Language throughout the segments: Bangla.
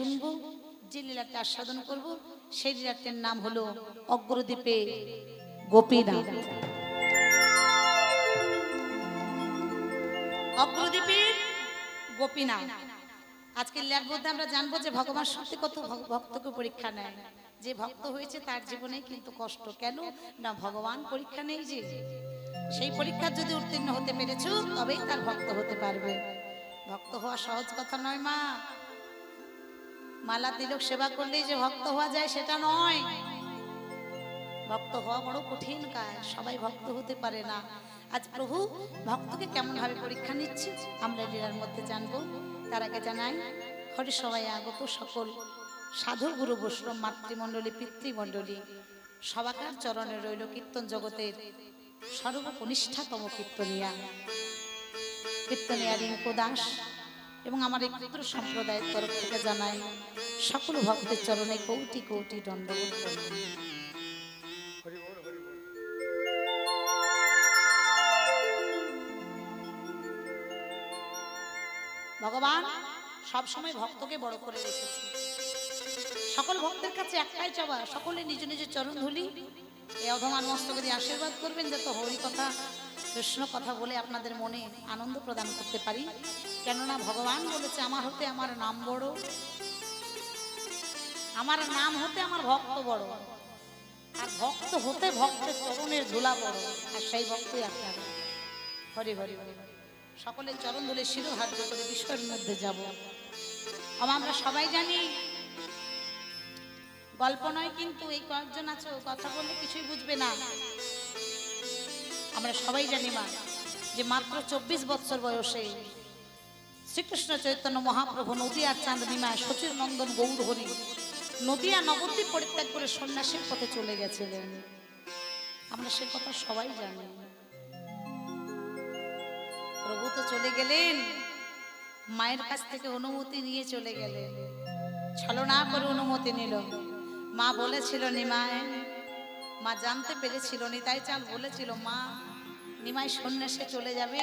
শুনবো, যে লীলাটা আস্বাদন করব, সেই লীলাটার নাম হলো অগ্রদ্বীপে গোপীনাথ। অগ্রদ্বীপের গোপীনাথ। আজকের লীলার মধ্যে আমরা জানবো যে ভগবান সত্যি কত ভক্তকে পরীক্ষা নেয়। যে ভক্ত হয়েছে তার জীবনে কিন্তু কষ্ট, কেন না ভগবান পরীক্ষা নেই, যে সেই পরীক্ষা যদি উত্তীর্ণ হতে পেরেছো তবেই তার ভক্ত হতে পারবে। ভক্ত হওয়া সহজ কথা নয় মা। মালা তিলক সেবা করলেই যে ভক্ত হওয়া যায় সেটা নয়। ভক্ত হওয়া বড় কঠিন কাজ, সবাই ভক্ত হতে পারে না। আজ প্রভু ভক্তকে কেমন ভাবে পরীক্ষা নিচ্ছে আমরা লীলার মধ্যে জানবো। তার আগে জানাই হরিসভায় আগত সকল সাধু গুরু বৈষ্ণব মাতৃমণ্ডলী পিতৃমণ্ডলী সবাকার চরণে রইল কীর্তন জগতের সর্বকনিষ্ঠাতম কীর্তনিয়া রিঙ্কু দাস এবং আমার এই ক্ষুদ্র সম্প্রদায়ের তরফ থেকে জানাই সকল ভক্তের চরণে কোটি কোটি দণ্ডবোধ প্রণাম। ভগবান সব সময় ভক্তকে বড় করে রেখেছে। সকল ভক্তের কাছে একটাই চাওয়া, সকলে নিজ নিজ চরণ ধুলি এই অধমান মস্তকে দিয়ে আশীর্বাদ করবেন, যাতে হরি কথা কৃষ্ণ কথা বলে আপনাদের মনে আনন্দ প্রদান করতে পারি। কেননা ভগবান বলেছে আমার হতে আমার নাম বড়, আমার নাম হতে আমার ভক্ত বড়, আর ভক্ত হতে ভক্তের চরণের ধুলা বড়, আর সেই ভক্তই আপনারা। হরি হরি হরি। সকলের চরণ ধুলে শিরোধার্য করে বিষয়ের মধ্যে যাব। আমরা সবাই জানি গল্প নয়, কিন্তু এই কয়েকজন আছো কথা বললে কিছুই বুঝবে না। আমরা সবাই জানি মা যে মাত্র 24 বছর বয়সে শ্রীকৃষ্ণ চৈতন্য মহাপ্রভু নদিয়ার চাঁদ নিমায় সচির নন্দন গৌর হরি নদিয়া নবদ্বীপ পরিত্যাগ করে সন্ন্যাসের পথে চলে গেছিলেন। আমরা সে কথা সবাই জানি। প্রভু তো চলে গেলেন, মায়ের কাছ থেকে অনুমতি নিয়ে চলে গেলেন। ছলনা করে অনুমতি নিল। মা বলেছিল নিমায়, মা জানতে পেরেছিল নিতাই চাঁদ বলেছিল মা নিমাই সন্ন্যাসে চলে যাবে,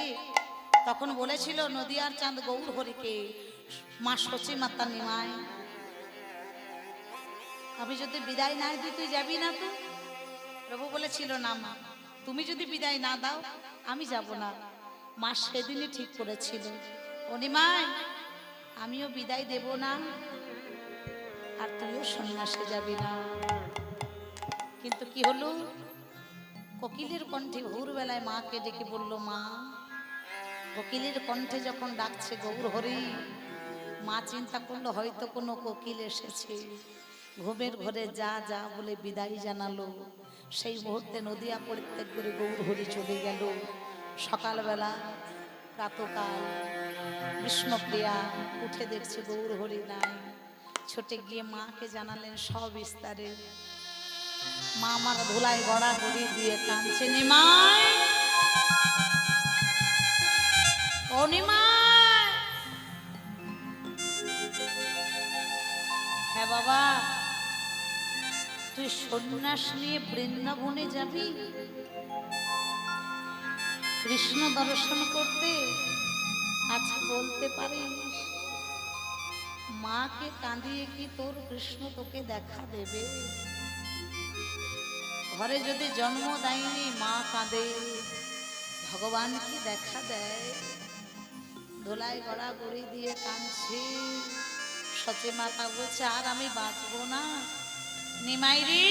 তখন বলেছিল নদিয়ার চাঁদ গৌর হরিকে মা সচি মাতা নিমায় আমি যদি বিদায় না দিই তুই যাবি না তো? প্রভু বলেছিল না মা, তুমি যদি বিদায় না দাও আমি যাব না। মা সেদিনই ঠিক করেছিল ও নিমাই আমিও বিদায় দেব না, আর তুইও সন্ন্যাসে যাবি না। কিন্তু কি হলো, কোকিলের কণ্ঠে ভোরবেলায় মাকে ডেকে বলল মা। কোকিলের কণ্ঠে যখন ডাকছে গৌর হরি, মা চিন্তা করলো হয়তো কোনো কোকিল এসেছে, ঘুমের ঘরে যা যা বলে বিদায় জানালো। সেই মুহূর্তে নদিয়া পরিত্যাগ করে গৌর হরি চলে গেল। সকালবেলা প্রাতকাল কৃষ্ণপ্রিয়া উঠে দেখছে গৌর হরি নাই। ছুটে গিয়ে মাকে জানালেন সবিস্তারে। মা আমার ধুলায় গড়া গড়ি দিয়ে কাঁদছে নিমাই, ও নিমাই। হ্যাঁ বাবা, তুই সন্ন্যাস নিয়ে বৃন্দাবনে যাবি কৃষ্ণ দর্শন করতে? আচ্ছা বলতে পারিস মাকে কাঁদিয়ে কি তোর কৃষ্ণ তোকে দেখা দেবে? ঘরে যদি জন্ম দেয়নি মা কাঁদে, ভগবান কি দেখা দেয়? ধুলায় গড়া গড়ি দিয়ে কাঁদছে। সচি মাতা বলছে আর আমি বাঁচবো না। নিমাই রে,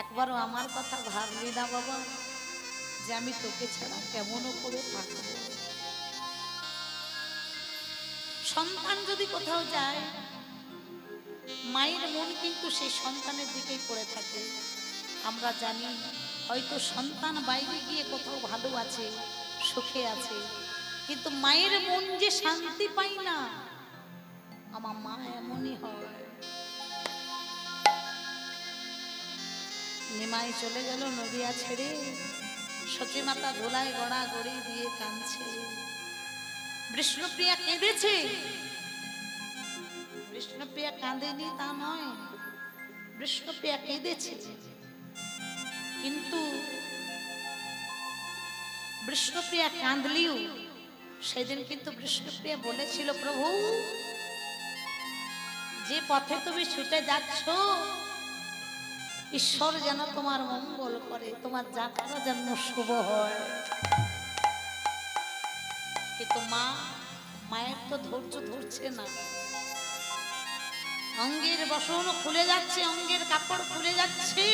একবারও আমার কথা ভাবলি না বাবা, যে আমি তোকে ছাড়া কেমনও করে থাকবো? সন্তান যদি কোথাও যায় মায়ের মন কিন্তু সেই সন্তানের দিকেই পড়ে থাকে। আমরা জানি হয়তো সন্তান বাইরে গিয়ে কোথাও ভালো আছে, সুখে আছে, কিন্তু মায়ের মন যে শান্তি পায় না, আমার মা এমনই হয়। নিমাই চলে গেল নদিয়া ছেড়ে। সচি মাতা ধুলায় গড়া গড়ি দিয়ে কাঁদছে। বিষ্ণুপ্রিয়া কেঁদেছে। বিষ্ণুপ্রিয়া কাঁদেনি তা নয়, বিষ্ণুপ্রিয়া কেঁদেছে, কিন্তু বিষ্ণুপ্রিয়া কাঁদলিও সেদিন কিন্তু বিষ্ণুপ্রিয়া বলেছিল প্রভু যে পথে তুমি ছুটে যাচ্ছ ঈশ্বর যেন তোমার মঙ্গল করে, তোমার যাত্রা যেন শুভ হয়। কিন্তু মায়ের তো ধৈর্য ধরছে না, অঙ্গের বসন খুলে যাচ্ছে, অঙ্গের কাপড় খুলে যাচ্ছে,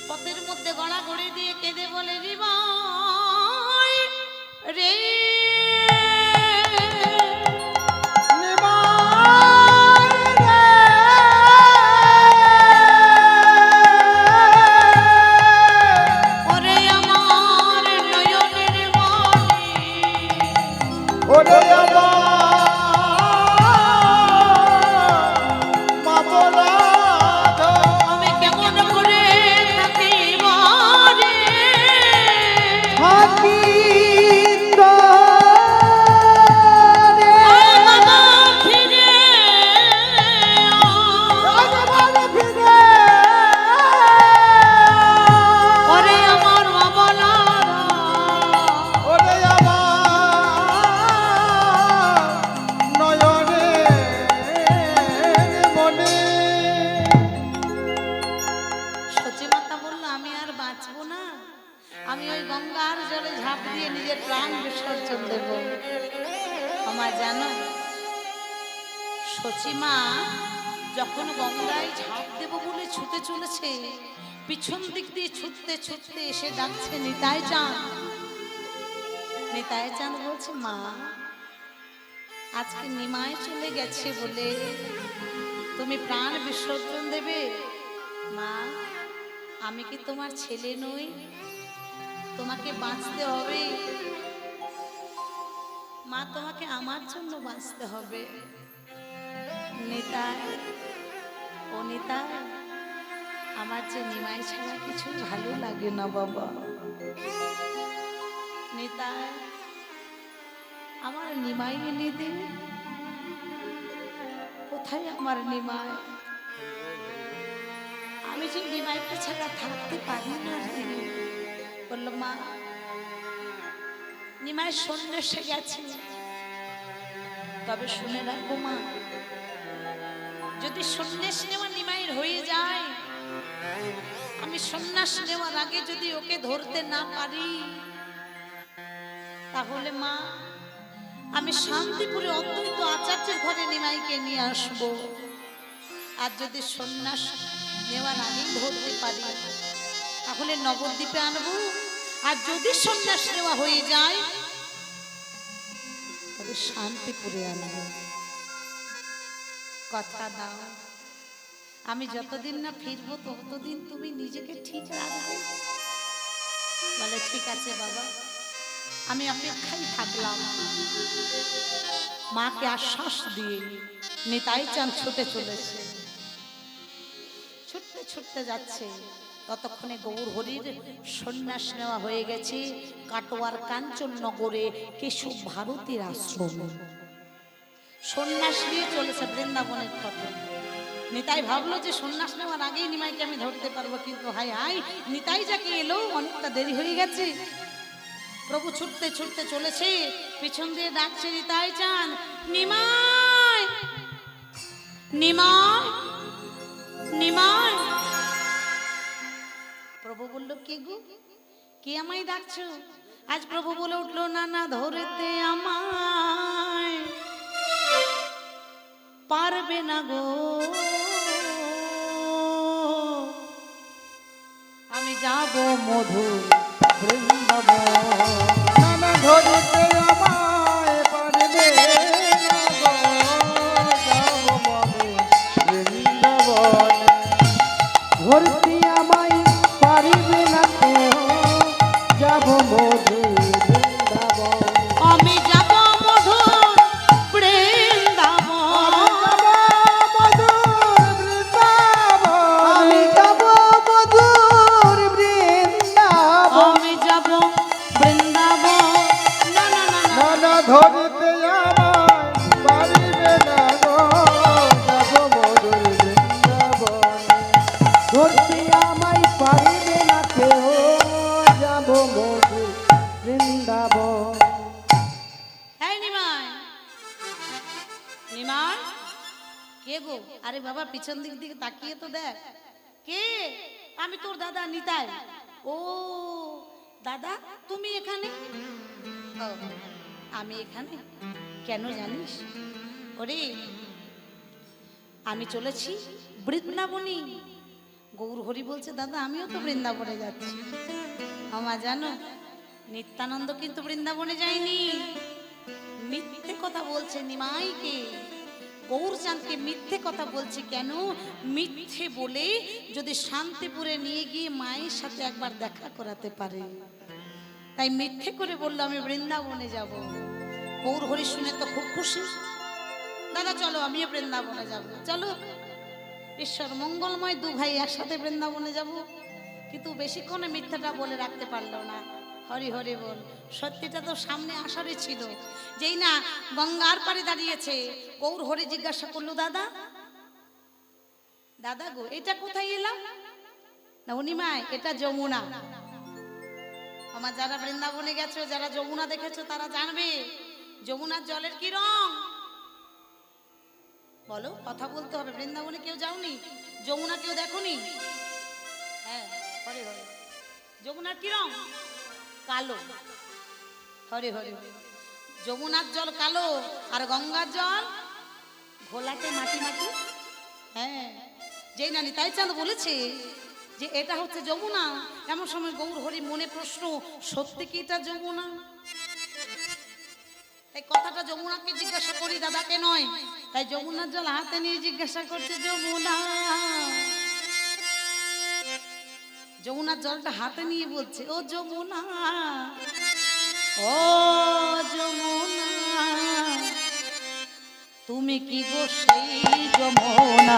পথের মধ্যে গড়া গড়ে দিয়ে কেঁদে বলে নিমাই রে আমি ওই গঙ্গার জলে ঝাঁপ দিয়ে নিজের প্রাণ বিসর্জন দেব। আমার জানো সচিমা যখন গঙ্গায় ঝাঁপ দেব বলে ছুটে চলেছে, পিছন দিক দিয়ে ছুটতে ছুটতে এসে ডাকছে নিতাই চাঁদ। নিতাই চাঁদ বলছে, মা আজকে নিমায় চলে গেছে বলে তুমি প্রাণ বিসর্জন দেবে? মা আমি কি তোমার ছেলে নই? তোমাকে বাঁচতে হবে মা, তোমাকে আমার জন্য বাঁচতে হবে। নিতাই ও নিতাই, আমার যে নিমাই ছাড়া কিছু ভালো লাগে না বাবা। নিতাই আমার নিমাই এনে দে। কোথায় আমার নিমাই? আমি যে নিমাইকে ছাড়া থাকতে পারি না। বলল, মা নিমাই সন্ন্যাসে গেছে, তবে শুনে রাখো মা, যদি সন্ন্যাস নেওয়া নিমাইয়ের হয়ে যায়, আমি সন্ন্যাস নেওয়ার আগে যদি ওকে ধরতে না পারি, তাহলে মা আমি শান্তিপুরে অদ্বৈত আচার্যের ঘরে নিমাইকে নিয়ে আসব। আর যদি সন্ন্যাস নেওয়ার আগেই ধরতে পারি, তাহলে নবদ্বীপে আনবো। আর যদি সন্ন্যাস নেওয়া হয়ে যায়, তবে শান্তিপুরে আনবো। কথা দাও, আমি যতদিন না ফিরবো ততদিন তুমি নিজেকে ঠিক রাখবে। বলে, ঠিক আছে বাবা, আমি অপেক্ষায় থাকলাম। মাকে আশ্বাস দিয়ে নিতাই চাঁদ ছুটে চলেছে, ছুটতে ছুটতে যাচ্ছে। ততক্ষণে গৌর হরির সন্ন্যাস নেওয়া হয়ে গেছে কাটোয়ার কাঞ্চননগরে কেশব ভারতীর আশ্রমে। সন্ন্যাস নিয়ে চলেছে বৃন্দাবনের পথে। নিতাই ভাবলো যে সন্ন্যাস নেওয়ার আগেই নিমাইকে আমি ধরতে পারবো, কিন্তু হাই হাই, নিতাই যাকে এলো অনেকটা দেরি হয়ে গেছে। প্রভু ছুটতে ছুটতে চলেছে, পিছন দিয়ে ডাকছে নিতাই চাঁদ, নিমাই নিমাই নিমাই। প্রভু বলল, কে গো, কে আমায় ডাকছো? আজ প্রভু বলে উঠলো, না না ধরতে আমায় পারবে না গো, আমি যাব মধুর বৃন্দাবন। না না ধরতে আমায় পারবে না গো, যাব মধুর বৃন্দাবন। ধরতে আমায় পারবে না তো, যাব মধুর বৃন্দাবন। আমি যাব মধুর বৃন্দাবন, আমি যাব মধুর বৃন্দাবন। আমি যাব বৃন্দাবন। না না না না, না না ধরতে আমায় পারবে না গো, যাব মধুর বৃন্দাবন। ধরতে আমায় পারবে না কেউ, যাব মধুর বৃন্দাবন। এই নিমাই, নিমাই কে গো? আরে বাবা পিছন দিক দিকে তাকিয়ে তো দেখ। কে? আমি তোর দাদা নিতাই। ও দাদা, তুমি এখানে? ও, আমি এখানে কেন জানিস? ওরে, আমি চলেছি বৃন্দাবনী। গৌর হরি বলছে, দাদা আমিও তো বৃন্দাবনে যাচ্ছি। আমা জানো, নিত্যানন্দ কিন্তু বৃন্দাবনে যায়নি, মিথ্যে কথা বলছে নিমাইকে। গৌরচাঁদকে মিথ্যে কথা বলছে। কেন মিথ্যে বলে? যদি শান্তিপুরে নিয়ে গিয়ে মায়ের সাথে একবার দেখা করাতে পারে, তাই মিথ্যে করে বললো আমি বৃন্দাবনে যাব। গৌর হরি শুনে তো খুব খুশি। দাদা চলো, আমিও বৃন্দাবনে যাব। চলো, ঈশ্বর মঙ্গলময়, দু ভাই একসাথে বৃন্দাবনে যাব। কিন্তু বেশিক্ষণে মিথ্যাটা বলে রাখতে পারলো না। হরি হরি বল। সত্যিটা তো সামনে আসারই ছিল। যেই না গঙ্গার পাড়ে দাঁড়িয়েছে, গৌর হরি জিজ্ঞাসা করলো, দাদা দাদা গো, এটা কোথায় এলাম? না উনিমায়, এটা যমুনা। আমার যারা বৃন্দাবনে গেছো, যারা যমুনা দেখেছো, তারা জানবে যমুনার জলের কি রং। বলো, কথা বলতে হবে। বৃন্দাবনে কেউ যাওনি? যমুনা কেউ দেখোনি? হ্যাঁ, হরে হরে। যমুনার কি রং? কালো। হরে হরে। যমুনার জল কালো, আর গঙ্গার জল ঘোলাটে মাটি মাটি। হ্যাঁ, যেই না নিতাই চাঁদ বলেছে যে এটা হচ্ছে যমুনা, এমন সময় গৌর হরি মনে প্রশ্ন, সত্যি কি এটা যমুনা? তাই কথাটা যমুনাকে জিজ্ঞাসা করি, দাদাকে নয়। তাই যমুনার জল হাতে নিয়ে জিজ্ঞাসা করছে, যমুনা। যমুনার জলটা হাতে নিয়ে বলছে, ও যমুনা, ও যমুনা, তুমি কি গো সেই যমুনা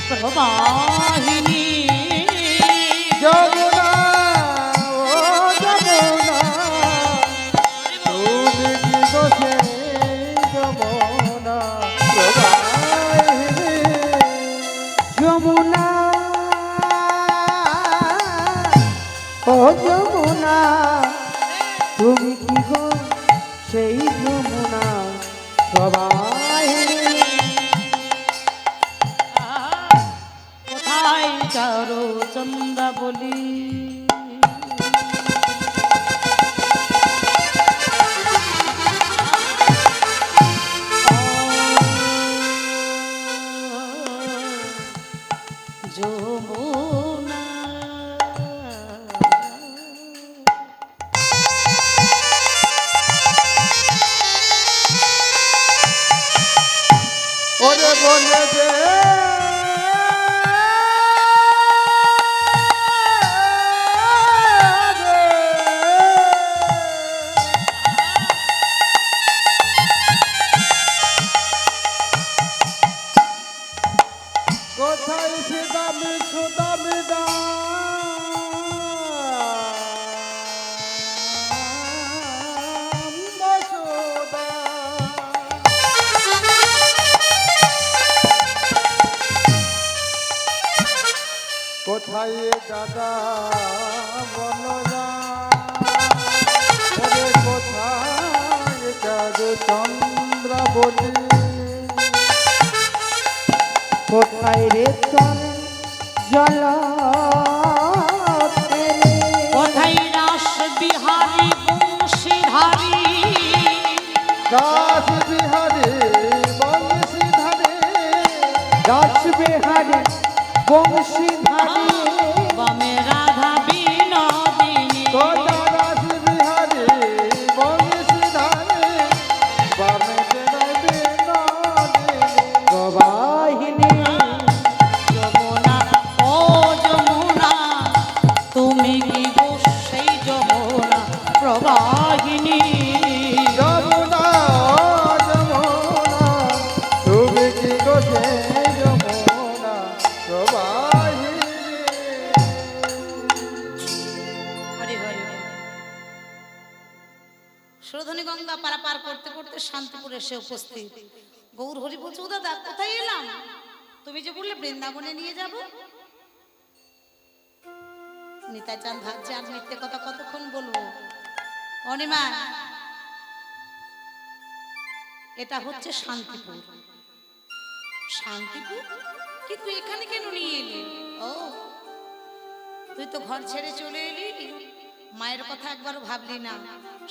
প্রবাহিনী? যমুনা, ও যমুনা, তুমি কি গো সেই যমুনা প্রবাহিনী? যমুনা, ও যমুনা, তুমি কি গো সেই যমুনা প্রবাহিনী? কোথায় চারো চন্দ্রাবলী? যমুনা, ওরে বলে যে কোথায় সে দামি সুদামি কোথায় দাদা বনরা, কোথায় চাঁদ চন্দ্রাবলী? কোথায় রে তোর জল, কোথায় রাস বিহারী বংশীধারী? দাস বিহারী বংশীধারী, দাস বিহারী বংশীধারী, বামে রাধা বিনোদিনী। দাস বিহারী বংশীধারী, বামে বিনোদিনী প্রবাহিনী। যমুনা, ও যমুনা, তুমি কি গো সেই যমুনা প্রবাহিনী? যমুনা, ও যমুনা, তুমি কি গো সেই যমুনা প্রবাহিনী? হরি হরি। সুরধনী গঙ্গা পারাপার করতে করতে শান্তিপুরে এসে উপস্থিত। গৌর হরি বলছে, ও দাদা কোথায় এলাম? তুমি যে বললে বৃন্দাবনে নিয়ে যাব। নিতাই চাঁদ ভাবছে, আর মিথ্যে কথা কতক্ষণ বলবো। অনিমা, এটা হচ্ছে শান্তিপুর। শান্তিপুর? কিন্তু এখানে কেন নিয়ে এলি? ও, তুই তো ঘর ছেড়ে চলে এলি, মায়ের কথা একবারও ভাবলি না।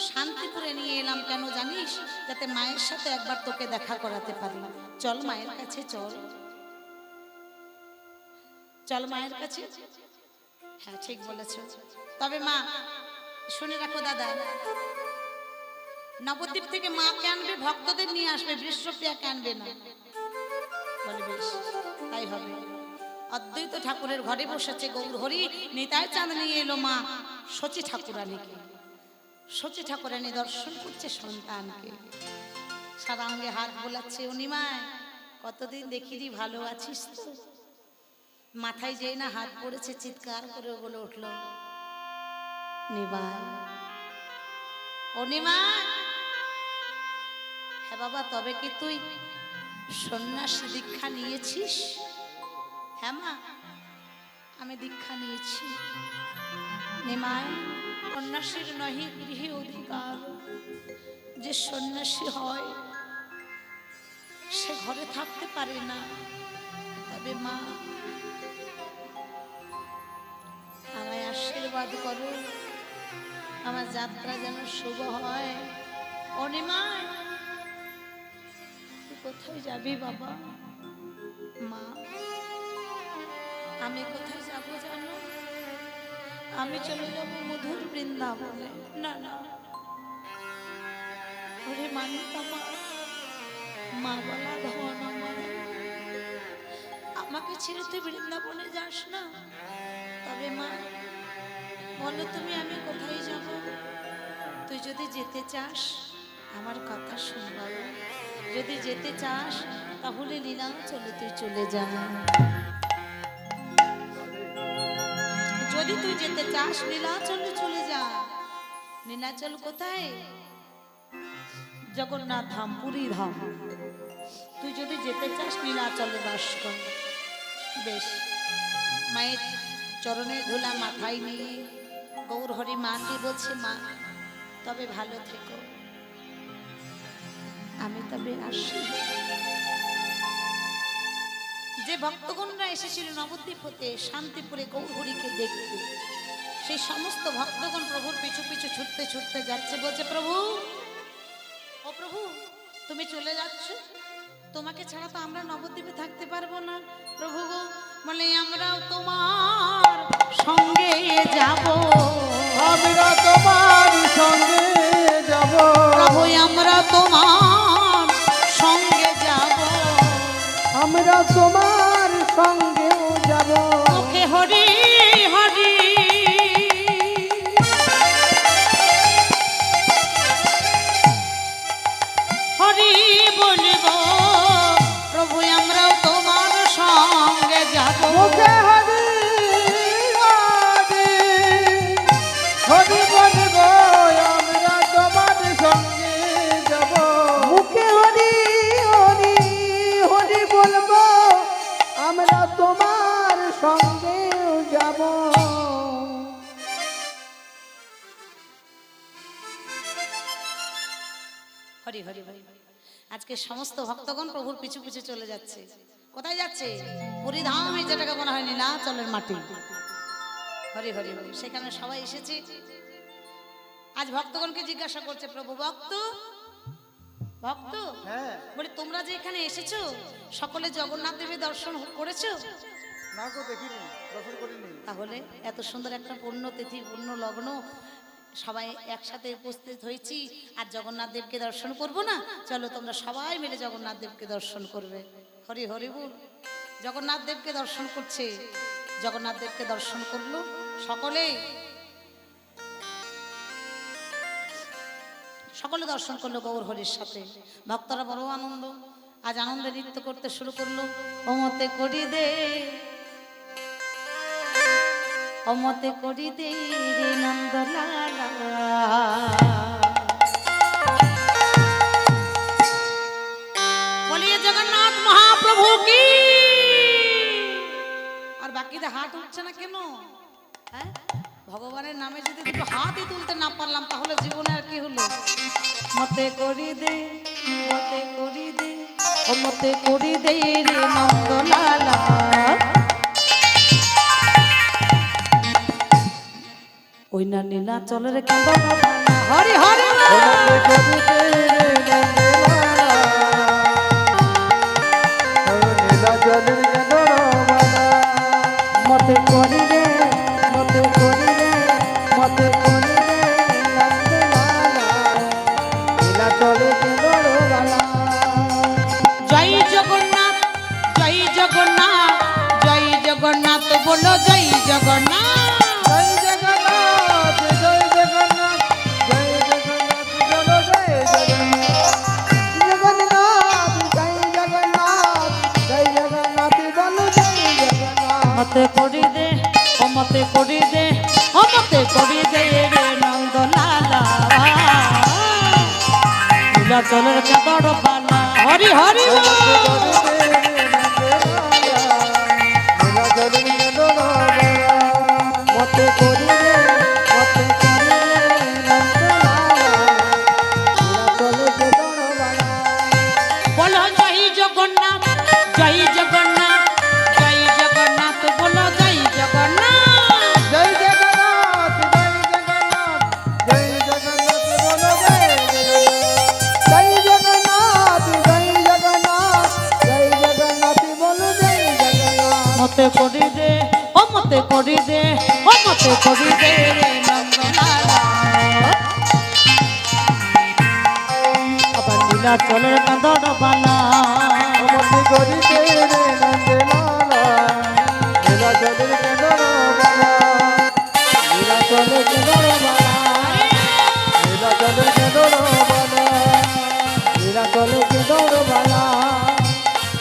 শান্তিপুরে নিয়ে এলাম কেন জানিস? যাতে মায়ের সাথে একবার তোকে দেখা করাতে পারি। চল মায়ের কাছে, চল চল মায়ের কাছে। হ্যাঁ, ঠিক বলেছ। তবে মা, শুনে রাখো দাদা, নবদ্বীপ থেকে মাকে আনবে, ভক্তদের নিয়ে আসবে, বৃষপ্রিয়াকে আনবে না। বলে বেশ, তাই হবে। অদ্বৈত ঠাকুরের ঘরে বসেছে গৌর হরি, নিতাই চাঁদ নিয়ে এলো মা শচী ঠাকুরানীকে। শচী ঠাকুরানী দর্শন করছে সন্তানকে, সারা অঙ্গে হাত বোলাচ্ছে। অনিমায়, কতদিন দেখিনি, ভালো আছিস তো? মাথায় যেই না হাত পড়েছে, চিৎকার করে বলে উঠল, নিমাই, ও নিমাই। হ্যাঁ বাবা, তবে কি তুই সন্ন্যাসী দীক্ষা নিয়েছিস? হ্যাঁ মা, আমি দীক্ষা নিয়েছি। নিমাই, সন্ন্যাসীর নহি গৃহে অধিকার। যে সন্ন্যাসী হয় সে ঘরে থাকতে পারে না। তবে মা, আমায় আশীর্বাদ করো, আমার যাত্রা যেন শুভ হয়। অনিমায়, তুই কোথায় যাবি বাবা? মা, আমি কোথায় যাব জানো? আমি চলে যাব মধুর বৃন্দাবনে। না না, ওরে মানিক আমার, মা বলা ধন আমার, আমাকে ছেড়ে তুই বৃন্দাবনে যাস না। তবে মা, বলো তুমি, আমি কোথায় যাব? তুই যদি যেতে চাস আমার কথা শোন বাবা, যদি যেতে চাস তাহলে লীলাচলে তুই চলে যা। যদি তুই যেতে চাস নীলাচলে চলে যা। নীলাচল কোথায়? জগন্নাথ ধাম, পুরী ধাম। তুই যদি যেতে চাস নীলাচলে বাস কর। বেশ, মায়ের চরণের ধুলা মাথায় নিয়ে গৌর হরি মাকে বলছে, মা তবে ভালো থেকো, আমি তবে আসি। যে ভক্তগণরা এসেছিল নবদ্বীপ হতে শান্তিপুরে গৌর হরিকে দেখতে, সেই সমস্ত ভক্তগণ প্রভুর পিছু পিছু ছুটতে ছুটতে যাচ্ছে, বলছে, প্রভু, ও প্রভু, তুমি চলে যাচ্ছ, তোমাকে ছাড়া তো আমরা নবদ্বীপে থাকতে পারবো না। প্রভু গো, বলে আমরাও তোমার সঙ্গে যাব, আমরা তোমার সঙ্গে যাব, প্রভু আমরা তোমার সঙ্গে যাব, আমরা তোমার সঙ্গেও যাব। মুখে হরি হরি, হরি বলব, প্রভু আমরাও তোমার সঙ্গে যাব। মুখে হরি হরি, হরি বলব, আমরা তোমার সঙ্গে যাব। মুখে হরি হরি, হরি বলব, আমরা তোমার সঙ্গে যাব। হরি হরি হরি। আজকে সমস্ত ভক্তগণ প্রভুর পিছু পিছু চলে যাচ্ছে। কোথায় যাচ্ছে? পুরী ধামে, যেটাকে মনে হয় নীলাচলের মাটি। হরি হরি হরি। সেখানে সবাই এসেছে। আজ ভক্তগণকে জিজ্ঞাসা করছে, প্রভু, ভক্ত ভক্ত, হ্যাঁ, বলে তোমরা যে এখানে এসেছো সকলে জগন্নাথ দেবের দর্শন করেছো? না গো, দেখিনি, দর্শন করিনি। তাহলে এত সুন্দর একটা পূর্ণ তিথি, পূর্ণ লগ্ন, সবাই একসাথে উপস্থিত হয়েছি, আর জগন্নাথ দেবকে দর্শন করব না? চলো তোমরা সবাই মিলে জগন্নাথ দেবকে দর্শন করবে। হরি হরি বল। জগন্নাথ দেবকে দর্শন করছে, জগন্নাথ দেবকে দর্শন করলো সকলে, সকলে দর্শন করলো গৌর হরির সাথে। ভক্তরা বড় আনন্দ, আজ আনন্দে নৃত্য করতে শুরু করলো। ওমতে করি দে, অমতে করি দে রে নন্দলালা, বলিয়ে জগন্নাথ মহাপ্রভু কি। আর বাকিদের হাত উঠছে না কেন? হ্যাঁ, ভগবানের নামে যদি দুটো হাতই তুলতে না পারলাম তাহলে জীবনে আর কি হলো? মতে করি দে, মতে করি দে অমতে করি দে রে নন্দলালা। ওই না নীলাচলের কাঁদন হরি হরি মতে করি রে মতে করি রে মতে করি রে জয় জগন্নাথ জয় জগন্নাথ জয় জগন্নাথ বলো জয় জগন্নাথ। জয় জগন্নাথ জয় জগন্নাথ জয় জগন্নাথ বলো জয় জগন্নাথ জগন্নাথ জয় জগন্নাথ জয় জগন্নাথ বলো জয় জগন্নাথ। মতে করি দে ও মতে করি দে ও মতে করি দে রে নন্দলালা। নীলাচলের কাঁদন বালা হরি হরি মতে করি রে মতে করি রে বলো জয় জগন্নাথ জয় জগন্নাথ জয় জগন্নাথ বলো জয় জগন্নাথ। জয় জগন্নাথ জয় জগন্নাথ জয় জগন্নাথ বলো জয় জগন্নাথ জয় জগন্নাথ জয় জগন্নাথ বলো জয় জগন্নাথ। মতে করি দে ও মতে করি দে ও মতে করি দে রে নন্দলালা। আবার নীলাচলের কাঁদন বালা মতে করি রে নন্দলালা নীলা জলের কেঁদর বালা নীলা জলের কেঁদর বালা নীলা জলের কেঁদর বালা নীলা জলের কেঁদর বালা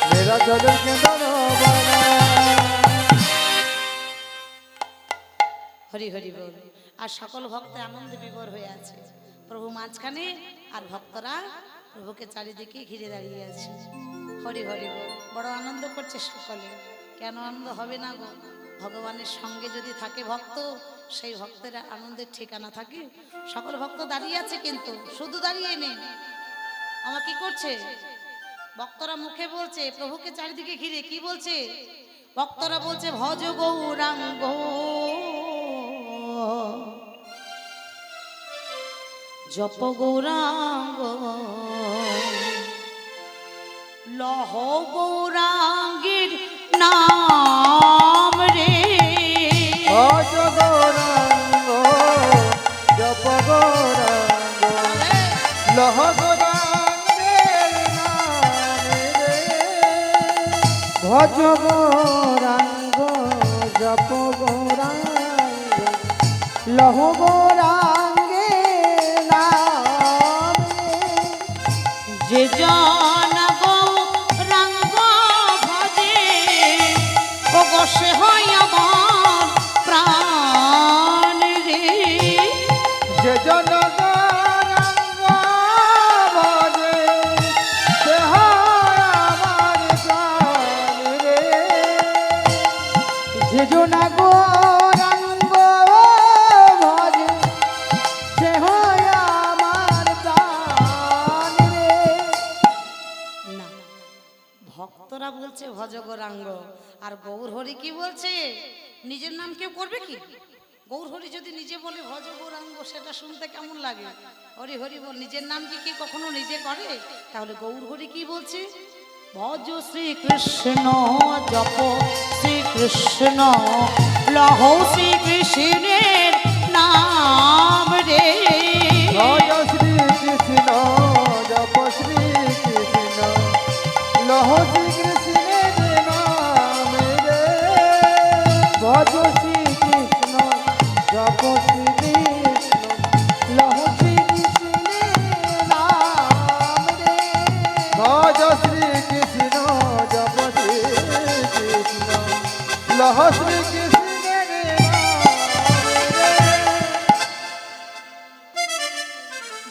নীলা জলের কেঁদর বালা। হরি হরি বল। আর সকল ভক্ত আনন্দে বিভোর হয়ে আছে, প্রভু মাঝখানে আর ভক্তরা প্রভুকে চারিদিকে ঘিরে দাঁড়িয়ে আছে। হরি হরি বল। বড় আনন্দ করছে সকলে। কেন আনন্দ হবে না গো? ভগবানের সঙ্গে যদি থাকে ভক্ত, সেই ভক্তের আনন্দের ঠিকানা থাকে। সকল ভক্ত দাঁড়িয়ে আছে, কিন্তু শুধু দাঁড়িয়ে নেই, আমার কি করছে? ভক্তরা মুখে বলছে, প্রভুকে চারিদিকে ঘিরে কি বলছে? ভক্তরা বলছে ভজ গৌরাঙ্গ জপ গৌরাঙ্গ লহ গৌরাঙ্গীর নাম রে। ভজ গৌরাঙ্গ জপ গৌরাঙ্গ লহ গৌরাঙ্গের নামে রে। ভজ গৌরাঙ্গ জপ গৌরাঙ্গ লহ গৌরাঙ্গের নামে। যে জন গৌরাঙ্গ ভজে ও বসে হয় আমার প্রাণ রে। যে জন গৌরাঙ্গ ভজে সে হয় আমার প্রাণ রে। যে জন গৌরাঙ্গ ভজে সে হয় আমার প্রাণ রে। না, ভক্তরা বলছে ভজ গৌরাঙ্গ, আর গৌর হরি কি বলছে? নিজের নাম কেউ করবে কি? গৌর হরি যদি নিজে বলে ভজ গৌরাঙ্গ, সেটা শুনতে কেমন লাগে? হরি হরি বল, নিজের নাম কি কখনো নিজে করে? তাহলে গৌর হরি কি বলছে? ভজ শ্রীকৃষ্ণ জপ শ্রীকৃষ্ণ লহ শ্রীকৃষ্ণের নাম রে। ভজ শ্রী কৃষ্ণ জপ শ্রী কৃষ্ণ লহ শ্রী কৃষ্ণের নাম রে। ভজ শ্রী কৃষ্ণ জপ শ্রী কৃষ্ণ লহ শ্রী কৃষ্ণের নাম রে। ভজ শ্রী কৃষ্ণ জপ শ্রী কৃষ্ণ লহ শ্রী কৃষ্ণের নাম রে।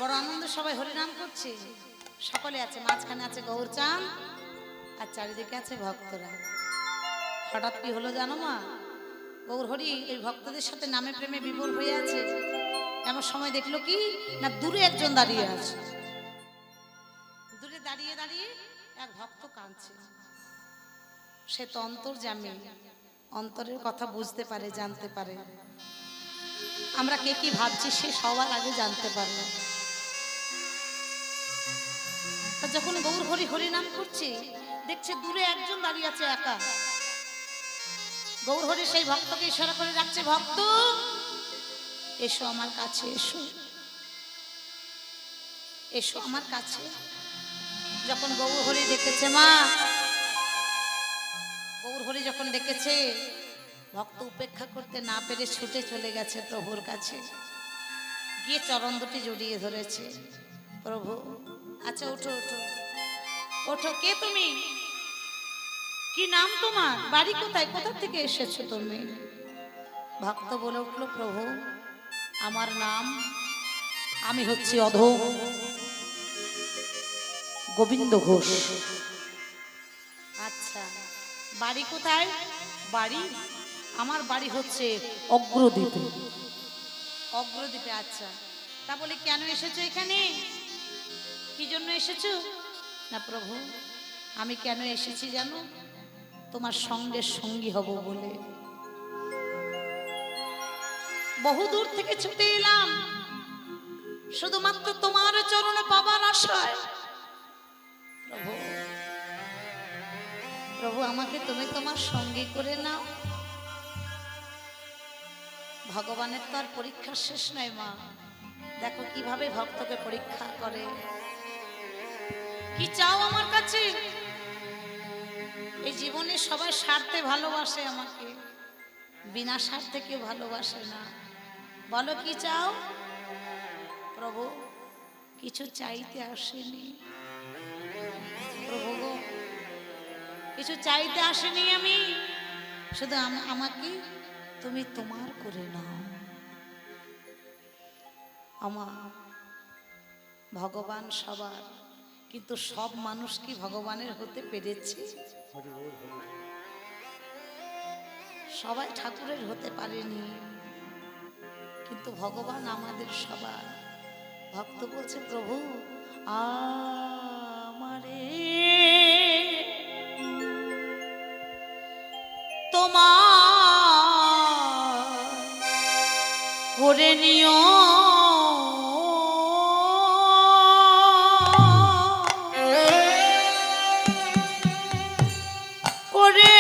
বড় আনন্দ, সবাই হরিনাম করছে, সকলে আছে। মাঝখানে আছে গৌরচাঁদ, আর চারিদিকে আছে ভক্তরা। হঠাৎ কি হলো জানো মা? গৌর হরি এই ভক্তদের সাথে নামে প্রেমে বিভোর হয়ে আছে। এমন সময় দেখলো কি না, দূরে একজন দাঁড়িয়ে আছে। দূরে দাঁড়িয়ে দাঁড়িয়ে এক ভক্ত কাঁদছে, সে তো অন্তর্যামী, অন্তরের কথা বুঝতে পারে, জানতে পারে। আমরা কে কি ভাবছি সে সবার আগে জানতে পারে। তা যখন গৌর হরি হরি নাম করছে, দেখছে দূরে একজন দাঁড়িয়ে আছে একা। গৌর হরি সেই ভক্তকে ইশারা করে ডাকছে, ভক্ত এসো আমার কাছে, এসো এসো আমার কাছে। যখন গৌর হরি দেখেছে, মা গৌর হরি যখন দেখেছে ভক্ত উপেক্ষা করতে না পেরে ছুটে চলে গেছে প্রভুর কাছে, গিয়ে চরণ দুটি জড়িয়ে ধরেছে। প্রভু, আচ্ছা ওঠো ওঠো ওঠো, কে তুমি? কি নাম তোমার? বাড়ি কোথায়? কোথা থেকে এসেছো তুমি? ভক্ত বলে উঠল, প্রভু আমার নাম, আমি হচ্ছি অধম গোবিন্দ ঘোষ। আচ্ছা, বাড়ি কোথায়? বাড়ি আমার বাড়ি হচ্ছে অগ্রদ্বীপে। অগ্রদ্বীপে, আচ্ছা। তা বলে কেন এসেছো এখানে? কি জন্য এসেছো? না প্রভু, আমি কেন এসেছি জানো? তোমার সঙ্গে সঙ্গী হব বলে। বহু দূর থেকে ছুটে এলাম শুধুমাত্র তোমার চরণে পাবার আশায়। প্রভু, প্রভু আমাকে তুমি তোমার সঙ্গী করে নাও। ভগবানের তো আর পরীক্ষা শেষ নয় মা। দেখো কিভাবে ভক্তকে পরীক্ষা করে। কি চাও আমার কাছে? এই জীবনে সবাই স্বার্থে ভালোবাসে আমাকে, বিনা স্বার্থে কেউ ভালোবাসে না। বলো কি চাও? প্রভু কিছু চাইতে আসেনি প্রভু গো, কিছু চাইতে আসেনি আমি, শুধু আমাকে তুমি তোমার করে নাও। আমার ভগবান সবার, কিন্তু সব মানুষ কি ভগবানের হতে পেরেছে? সবাই ঠাকুরের হতে পারেনি, কিন্তু ভগবান আমাদের সবার। ভক্ত বলছে, প্রভু আমারে তোমার করে নিও, করে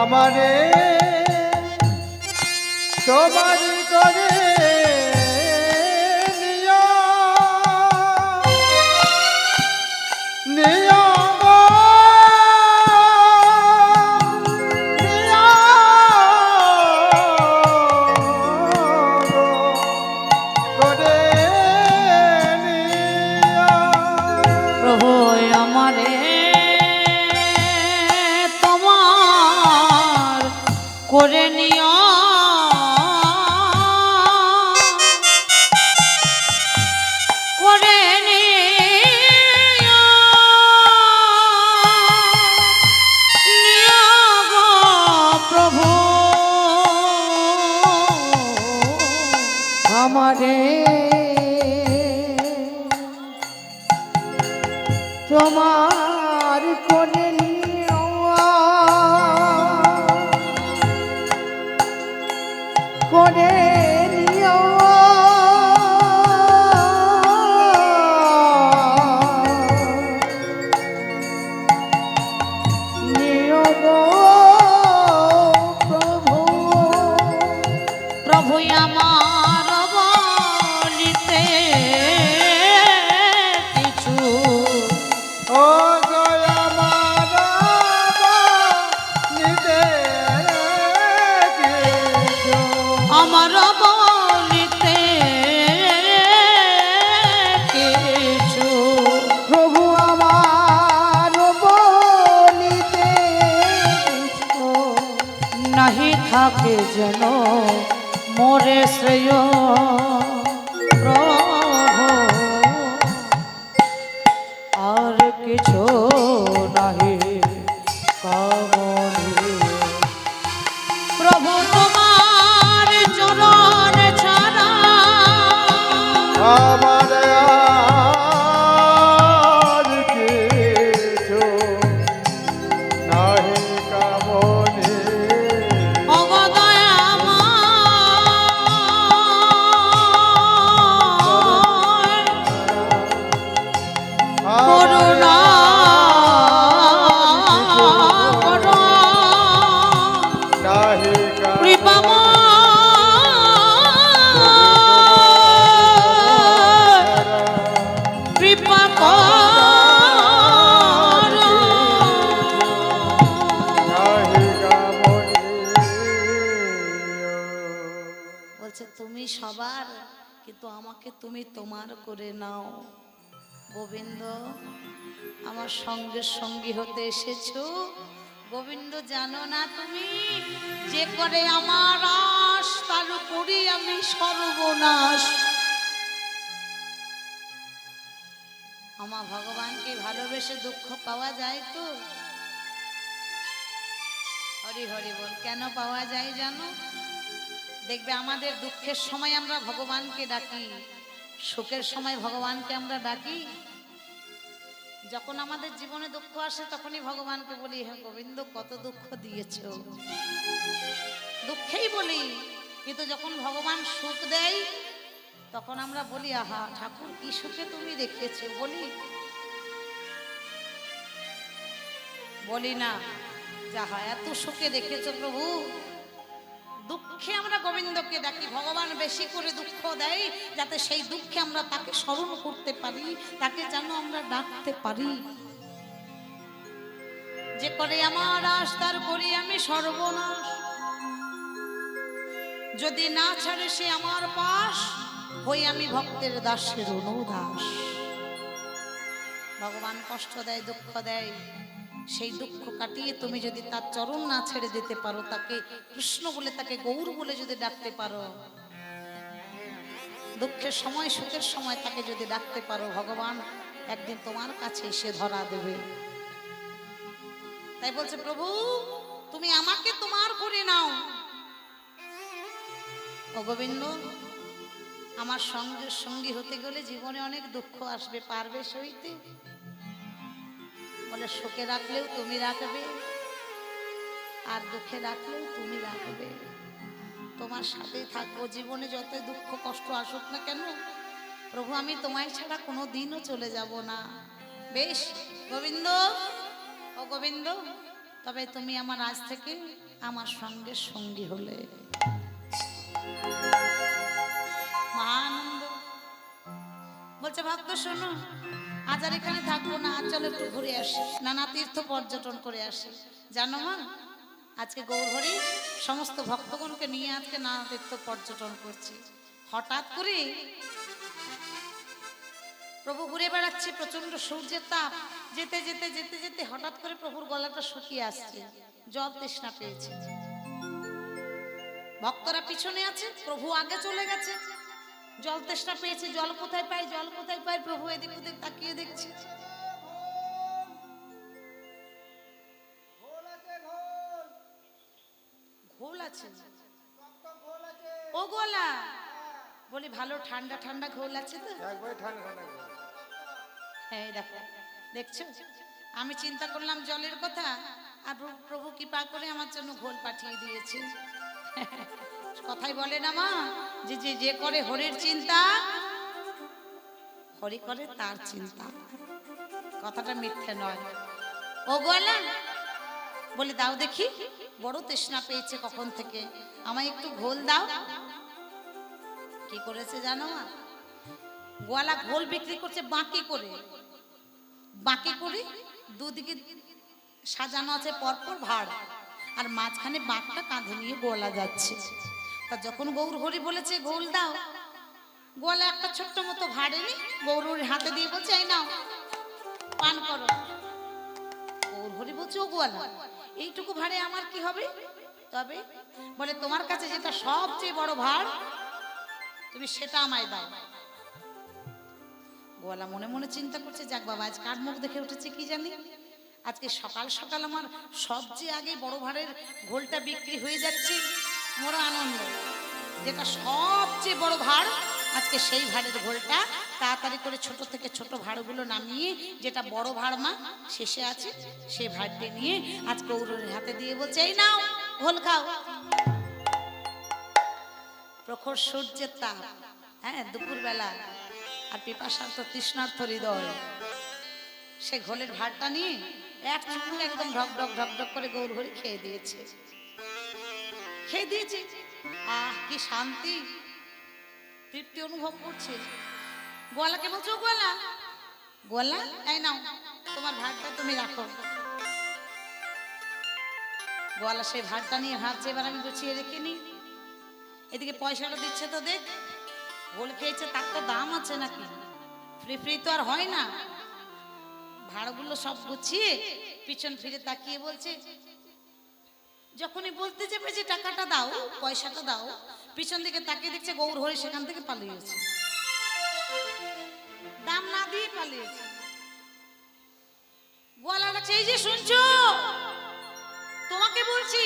আমারে তোমারি করে নিও, নিও গো, নিও করে নিও। প্রভু আমারে তোমার করে নিও, করে নিও, নিও গো প্রভু আমারে তোমার করে নিও, করে নিও, নিও গো প্রভু। প্রভু আমার বলিতে কিছু, ও গয়া মারা নিতে কিছু, আমার বলিতে কিছু, প্রভু আমার বলিতে কিছু নাহি থাকে যেন মোরে শ্রেয় প্রভু। কৃপা করো। বলছে তুমি সবার, কিন্তু আমাকে তুমি তোমার করে নাও। গোবিন্দ আমার সঙ্গে সঙ্গী হতে এসেছো। গোবিন্দ জানো না তুমি, যে করে আমার আশ তার করি আমি সর্বনাশ। আমার ভগবানকে ভালোবেসে দুঃখ পাওয়া যায় তো? হরি হরি বল। কেন পাওয়া যায় জানো? দেখবে আমাদের দুঃখের সময় আমরা ভগবানকে ডাকি, সুখের সময় ভগবানকে আমরা ডাকি। যখন আমাদের জীবনে দুঃখ আসে তখনই ভগবানকে বলি, হ্যাঁ গোবিন্দ কত দুঃখ দিয়েছ, দুঃখেই বলি। কিন্তু যখন ভগবান সুখ দেয় তখন আমরা বলি, আহা ঠাকুর কি সুখে তুমি রেখেছো। বলি না, যাহা এত সুখে রেখেছো প্রভু। দুঃখে আমরা গোবিন্দকে ডাকি, ভগবান বেশি করে দুঃখ দেয় যাতে সেই দুঃখে আমরা তাকে স্মরণ করতে পারি, তাকে যেন আমরা ডাকতে পারি। যে করে আমার আশ তার করি আমি সর্বনাশ, যদি না ছাড়ে সে আমার পাশ, হই আমি ভক্তের দাসের অনুদাস। ভগবান কষ্ট দেয়, দুঃখ দেয়, সেই দুঃখ কাটিয়ে তুমি যদি তার চরণ না ছেড়ে দিতে পারো, তাকে কৃষ্ণ বলে তাকে গৌর বলে যদি ডাকতে পারো, দুঃখের সময় সুখের সময় তাকে যদি ডাকতে পারো, ভগবান একদিন তোমার কাছে এসে ধরা দেবে। তাই বলছে প্রভু তুমি আমাকে তোমার করে নাও। ও গোবিন্দ আমার সঙ্গে সঙ্গী হতে গেলে জীবনে অনেক দুঃখ আসবে, পারবে সইতে? বলে সুখে রাখলেও তুমি রাখবে, আর দুঃখে রাখলেও তুমি রাখবে। তোমার সাথেই থাকবো, জীবনে যত দুঃখ কষ্ট আসুক না কেন প্রভু আমি তোমায় ছাড়া কোনো দিনও চলে যাব না। বেশ গোবিন্দ, ও গোবিন্দ তবে তুমি আমার আজ থেকে আমার সঙ্গে সঙ্গী হলে। মহানন্দ বলছে ভক্ত শোনো, আজ আর এখানে থাকবো না, আজ চলো একটু ঘুরে আসি, নানা তীর্থ পর্যটন করে আসি। জানো মা আজকে গৌরহরি সমস্ত ভক্তগণকে নিয়ে আজকে নানা তীর্থ পর্যটন করছি। হঠাৎ করে প্রভু ঘুরে বেড়াচ্ছে, প্রচন্ড সূর্যের তাপ, যেতে যেতে যেতে যেতে হঠাৎ করে প্রভুর গলাটা শুকিয়ে আসছে, জল তৃষ্ণা পেয়েছে। ভক্তরা পিছনে আছে, প্রভু আগে চলে গেছে, জল তৃষ্ণা পেয়েছে, জল কোথায় পায়, জল কোথায় পায়, প্রভু এদিক ওদিক তাকিয়ে দেখছে। ঘোল আছে, ও গোলা বলি ভালো ঠান্ডা ঠান্ডা ঘোল আছে তো? হ্যাঁ দেখো, দেখছো আমি চিন্তা করলাম জলের কথা, আর প্রভু কৃপা করে আমার জন্য ঘোল পাঠিয়ে দিয়েছে। কথাই বলে না মা, যে যে যে করে হরির চিন্তা, হরি করে তার চিন্তা। কথাটা মিথ্যে নয়। ও গোলা বলে দাও দেখি, বড় তৃষ্ণা পেয়েছে কখন থেকে, আমায় একটু ঘোল দাও। কি করেছে জানো মা, গোয়ালা ঘোল বিক্রি করছে বাকি করে, বাকি করে দুদিকে সাজানো আছে পরপর ভাড়, আর মাঝখানে বাঁকটা কাঁধে নিয়ে গোয়ালা যাচ্ছে। তা যখন গৌর হরি বলেছে ঘোল দাও, গোয়ালা একটা ছোট্ট মতো ভাড় এনে গৌর হরির হাতে দিয়ে বলছে এই নাও পান করো। গৌর হরি বলছে ও গোয়ালা এইটুকু ভাড়ে আমার কি হবে? তবে বলে তোমার কাছে যেটা সবচেয়ে বড় ভাড় তুমি সেটা আমায় দাও। গোয়ালা মনে মনে চিন্তা করছে, যাক বাবা আজ কার মুখ দেখে উঠেছে কি জানি, আজকে সকাল সকাল আমার সবচেয়ে আগে বড় ভাড়ের ঘোলটা বিক্রি হয়ে যাচ্ছে, বড় আনন্দ। যেটা সবচেয়ে বড় ভাড় আজকে সেই ভাড়ের ঘোলটা তাড়াতাড়ি করে ছোট থেকে ছোট ভাড়গুলো নামিয়ে, যেটা বড় ভাড় মা শেষে আছে সেই ভাড়টি নিয়ে আজ গৌরের হাতে দিয়ে বলছে এই নাও ঘোল খাও। প্রখর সূর্যের তাপ, হ্যাঁ দুপুরবেলা, আর পিপাসার্থ তৃষ্ণার্থ হৃদয়, সে ঘোলের ভাড়টা নিয়ে এক চুমুক একদম ঢক ঢক ঢক ঢক করে গৌর হরি খেয়ে দিয়েছে। খেয়ে দিয়েছে, আহ কি শান্তি, তৃপ্তি অনুভব করছে। গোয়ালাকে বলছো গোয়ালা গোয়ালা এই নাও তোমার ভাগটা তুমি রাখো। গোয়ালা সেই ভাগটা নিয়ে ভাবছে এবার আমি গুছিয়ে রেখে নি। এদিকে পয়সাটা দিচ্ছে তো দেখ, গোল খেয়েছে তার তো দাম আছে নাকি, ফ্রি ফ্রি তো আর হয় না। ভাড়গুলো সব গুছিয়ে পিছন ফিরে তাকিয়ে বলছে, যখনই বলতে যাবে যে টাকাটা দাও পয়সাটা দাও, পিছন দিকে তাকিয়ে দেখছে গৌর হরি সেখান থেকে পালিয়েছে, দাম না দিয়ে পালিয়েছে। গোয়ালা ডাকছে, এই যে শুনছো, তোমাকে বলছি।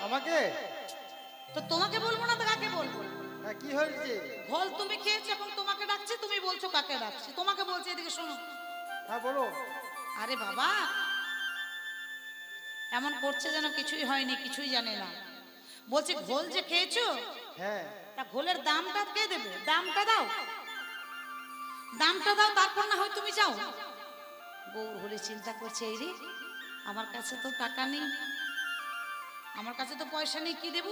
আমাকে? তো তোমাকে বলবো না তো কাকে বলবো? হ্যাঁ, কি হয়েছে? ঘোল তুমি খেয়েছো, এখন তোমাকে ডাকছে, তুমি বলছো কাকে ডাকছে? তোমাকে বলছে, এদিকে শোনো। হ্যাঁ বলো। আরে বাবা, এমন করছে যেন কিছুই হয়নি, কিছুই জানে না। বলছে ঘোল যে খেয়েছো, হ্যাঁ। তা ঘোলের দামটা কে দেবে? দামটা দাও, দামটা দাও, তারপর না হয় তুমি যাও। গৌর হরি চিন্তা করছে, এই রে আমার কাছে তো টাকা নেই, আমার কাছে তো পয়সা নেই, কি দেব?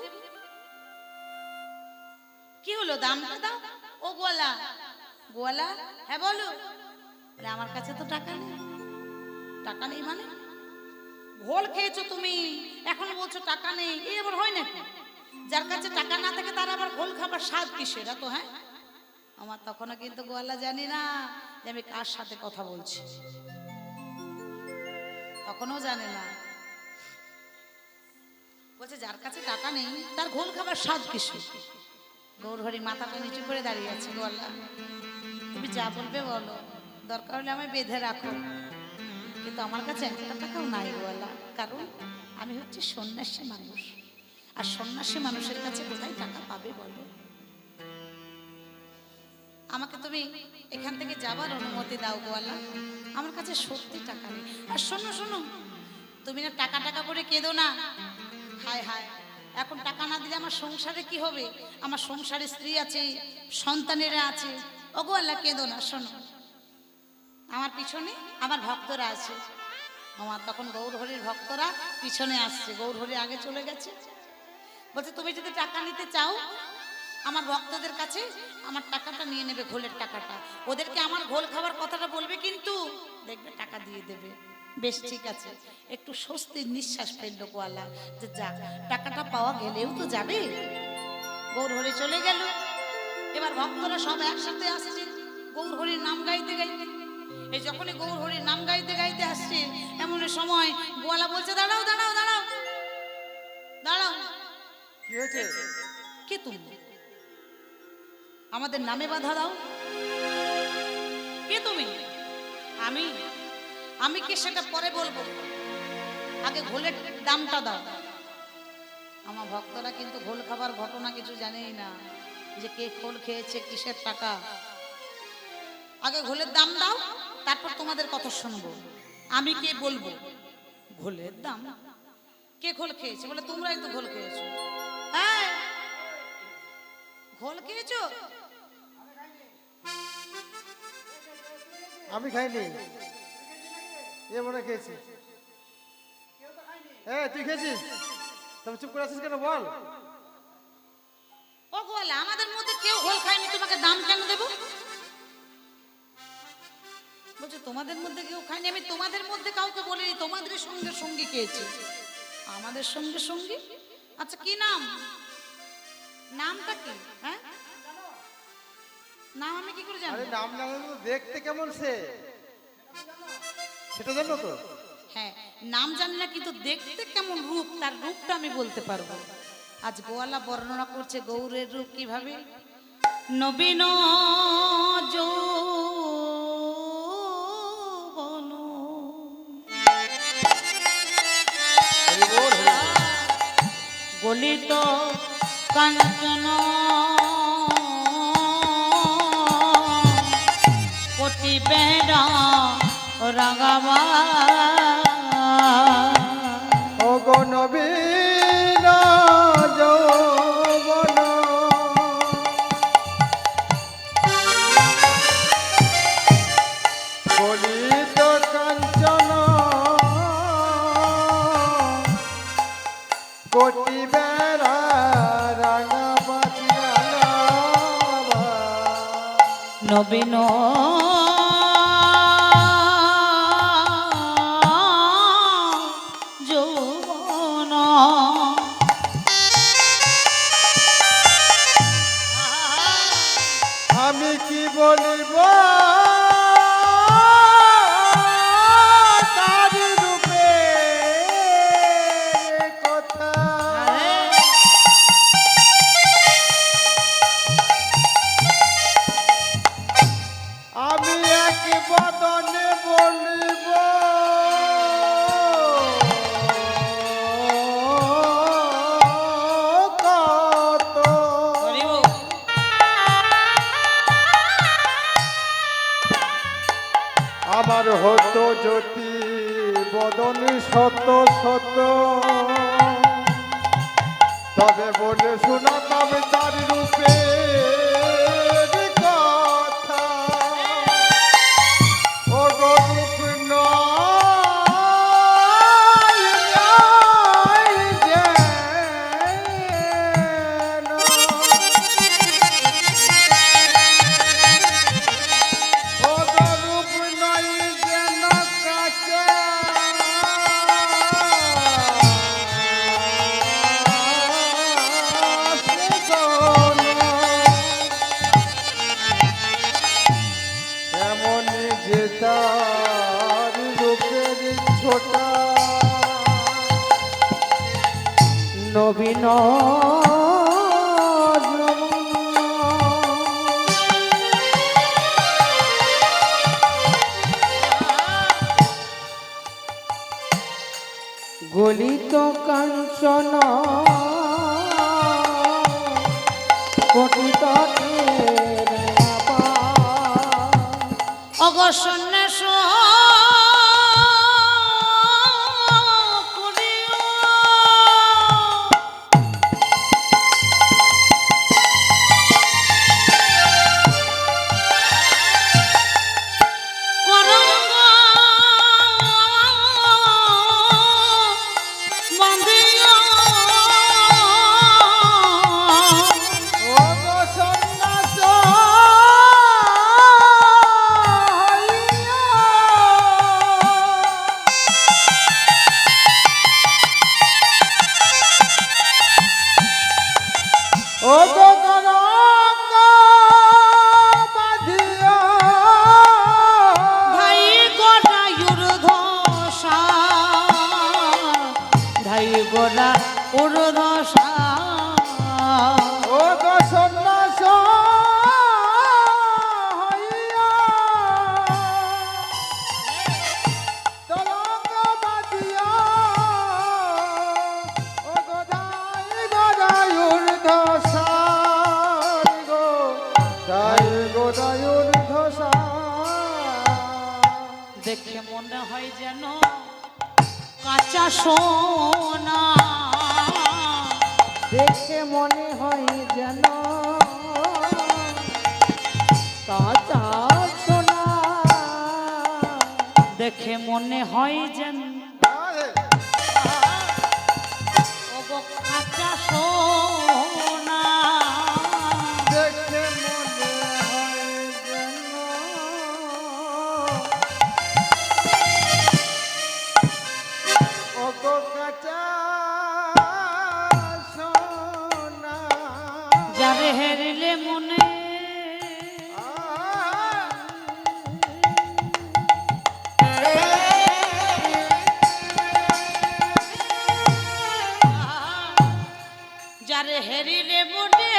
কি হলো, দামটা দাও। ও গোয়ালা, গোয়ালা, হ্যাঁ বলো। বলে, আমার কাছে তো টাকা নেই। টাকা নেই মানে? ঘোল খেয়েছো তুমি, এখন বলছো টাকা নেই, এই আবার হয় নাকি? যার কাছে টাকা না থাকে তার আবার ঘোল খাবার স্বাদ কিসের? তো হ্যাঁ, আমার তখনও কিন্তু গোয়ালা জানি না যে আমি কার সাথে কথা বলছি, তখনও জানে না। বলছে যার কাছে টাকা নেই তার ঘোল খাবার স্বাদ কিসের? গৌর হরি মাথাটা নিচু করে দাঁড়িয়ে আছে। গোয়ালা, তুমি যা বলবে বলো, দরকার হলে আমায় বেঁধে রাখো, কিন্তু আমার কাছে 1 টাকাও নাই গোয়ালা, কারণ আমি হচ্ছে সন্ন্যাসী মানুষ, আর সন্ন্যাসী মানুষের কাছে কোথায় টাকা পাবে বলো? আমাকে তুমি এখান থেকে যাবার অনুমতি দাও গোয়ালা, আমার কাছে সত্যি টাকা নেই। আর শোনো শোনো, তুমি না টাকা টাকা করে কেঁদো না, হায় হায় এখন টাকা না দিলে আমার সংসারে কি হবে? আমার সংসারে স্ত্রী আছে, সন্তানেরা আছে। ও গোয়ালা কেঁদো না, শোনো, আমার পিছনে আমার ভক্তরা আছে। আমার তখন গৌর হরির ভক্তরা পিছনে আসছে, গৌর হরি আগে চলে গেছে। বলছে তুমি যদি টাকা নিতে চাও আমার ভক্তদের কাছে আমার টাকাটা নিয়ে নেবে, ঘোলের টাকাটা, ওদেরকে আমার ঘোল খাবার কথাটা বলবে, কিন্তু দেখবে টাকা দিয়ে দেবে। বেশ ঠিক আছে, একটু স্বস্তির নিঃশ্বাস ফেললো গোয়ালা, যে যাক টাকাটা পাওয়া গেলেও তো যাবে। গৌর হরি চলে গেল। এবার ভক্তরা সব একসাথে আসছে গৌর হরির নাম গাইতে গাইতে। এই যখনই গৌর হরির নাম গাইতে গাইতে আসছে, এমন সময় গোয়ালা বলছে, দাঁড়াও দাঁড়াও দাঁড়াও দাঁড়াও। কি হয়েছে? কে তুমি? আমাদের নামে বাধা দাও। কে তুমি? আমি আমি কি সেটা পরে বলবো, আগে ঘোলের দামটা দাও। আমার ভক্তরা কিন্তু ঘোল খাবার ঘটনা কিছু জানেই না, যে কে ঘোল খেয়েছে, কিসের টাকা। আগে ঘোলের দাম দাও, তারপর তোমাদের কথা শুনবো। আমি কে বলবো? ঘোলের দাম? কে ঘোল খেয়েছে? বলে তোমরাই তো ঘোল খেয়েছো। হ্যাঁ, ঘোল খেয়েছো? আমি খাইনি, এ মনে খেয়েছি। হ্যাঁ, তুই খেয়েছিস? তবে চুপ করে আছিস কেন বল? ও গোয়ালা, আমাদের মধ্যে কেউ ঘোল খায়নি, তোমাকে দাম কেন দেবো? বলছে তোমাদের মধ্যে কেউ খায়নি, আমি তোমাদের মধ্যে কাউকে বলিনি, তোমাদের সঙ্গে সঙ্গী খেয়েছি। আমাদের সঙ্গে সঙ্গী? আচ্ছা কি নাম? নামটা কি? হ্যাঁ, নাম আমি কি করে জানবো? আরে নাম জানো তো, দেখতে কেমন সে সেটা জানো তো? হ্যাঁ, নাম জানি না, কিন্তু দেখতে কেমন রূপ, তার রূপটা আমি বলতে পারবো। আজ গোয়ালা বর্ণনা করছে গৌরের রূপ কিভাবে। নবীন যৌবন গলিত কাঞ্চন কোটি বেড়া রাগাবা। ও গো নবীন যৌবন গলিত কাঞ্চন কোটি বেড়া রাঙাবাতি নবীন বদনে বলিব কত আমার হতো জ্যোতি বদনে শত শত তবে বলে শোনাতাম তার রূপে কথা ও গো রূপ নয় যেন। ও গো রূপ নয় যেন কাছে এমন যে তার রূপের ছোটা নবীন গলিত কাঞ্চন পতিত অগো সন্ন্যাস ও গো গরঙ্গ বাঁধিয়া ধাই গোড়ায়ুর ধসা ধাই গোড়া উর্ধসা ও গো সন্ন্যাস হইয়া তরঙ্গ বাঁধিয়া ও গো দাই গদায়ুর ধসা গো দাই গদায়ুর ধসা দেখে মনে হয় যেন কাঁচা সোনা দেখে মনে হয় যেন কাঁচা সোনা দেখে মনে হয় যেন ওগো কাঁচা সোনা দেখে মনে হয় যেন ও গো কাঁচা সোনা যারে হেরিলে মনে যারে হেরিলে মনে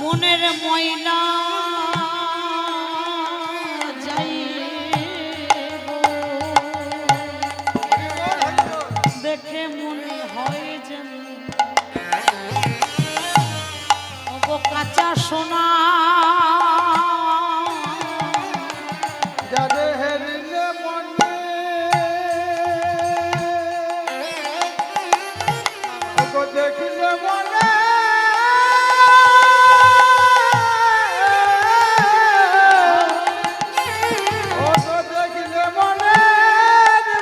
মনের ময়লা যাই দেখে মনে হয় যেন ওগো কাঁচা সোনা যারে হেরিলে মনে ও গো দেখিলে মনে ও গো দেখিলে মনে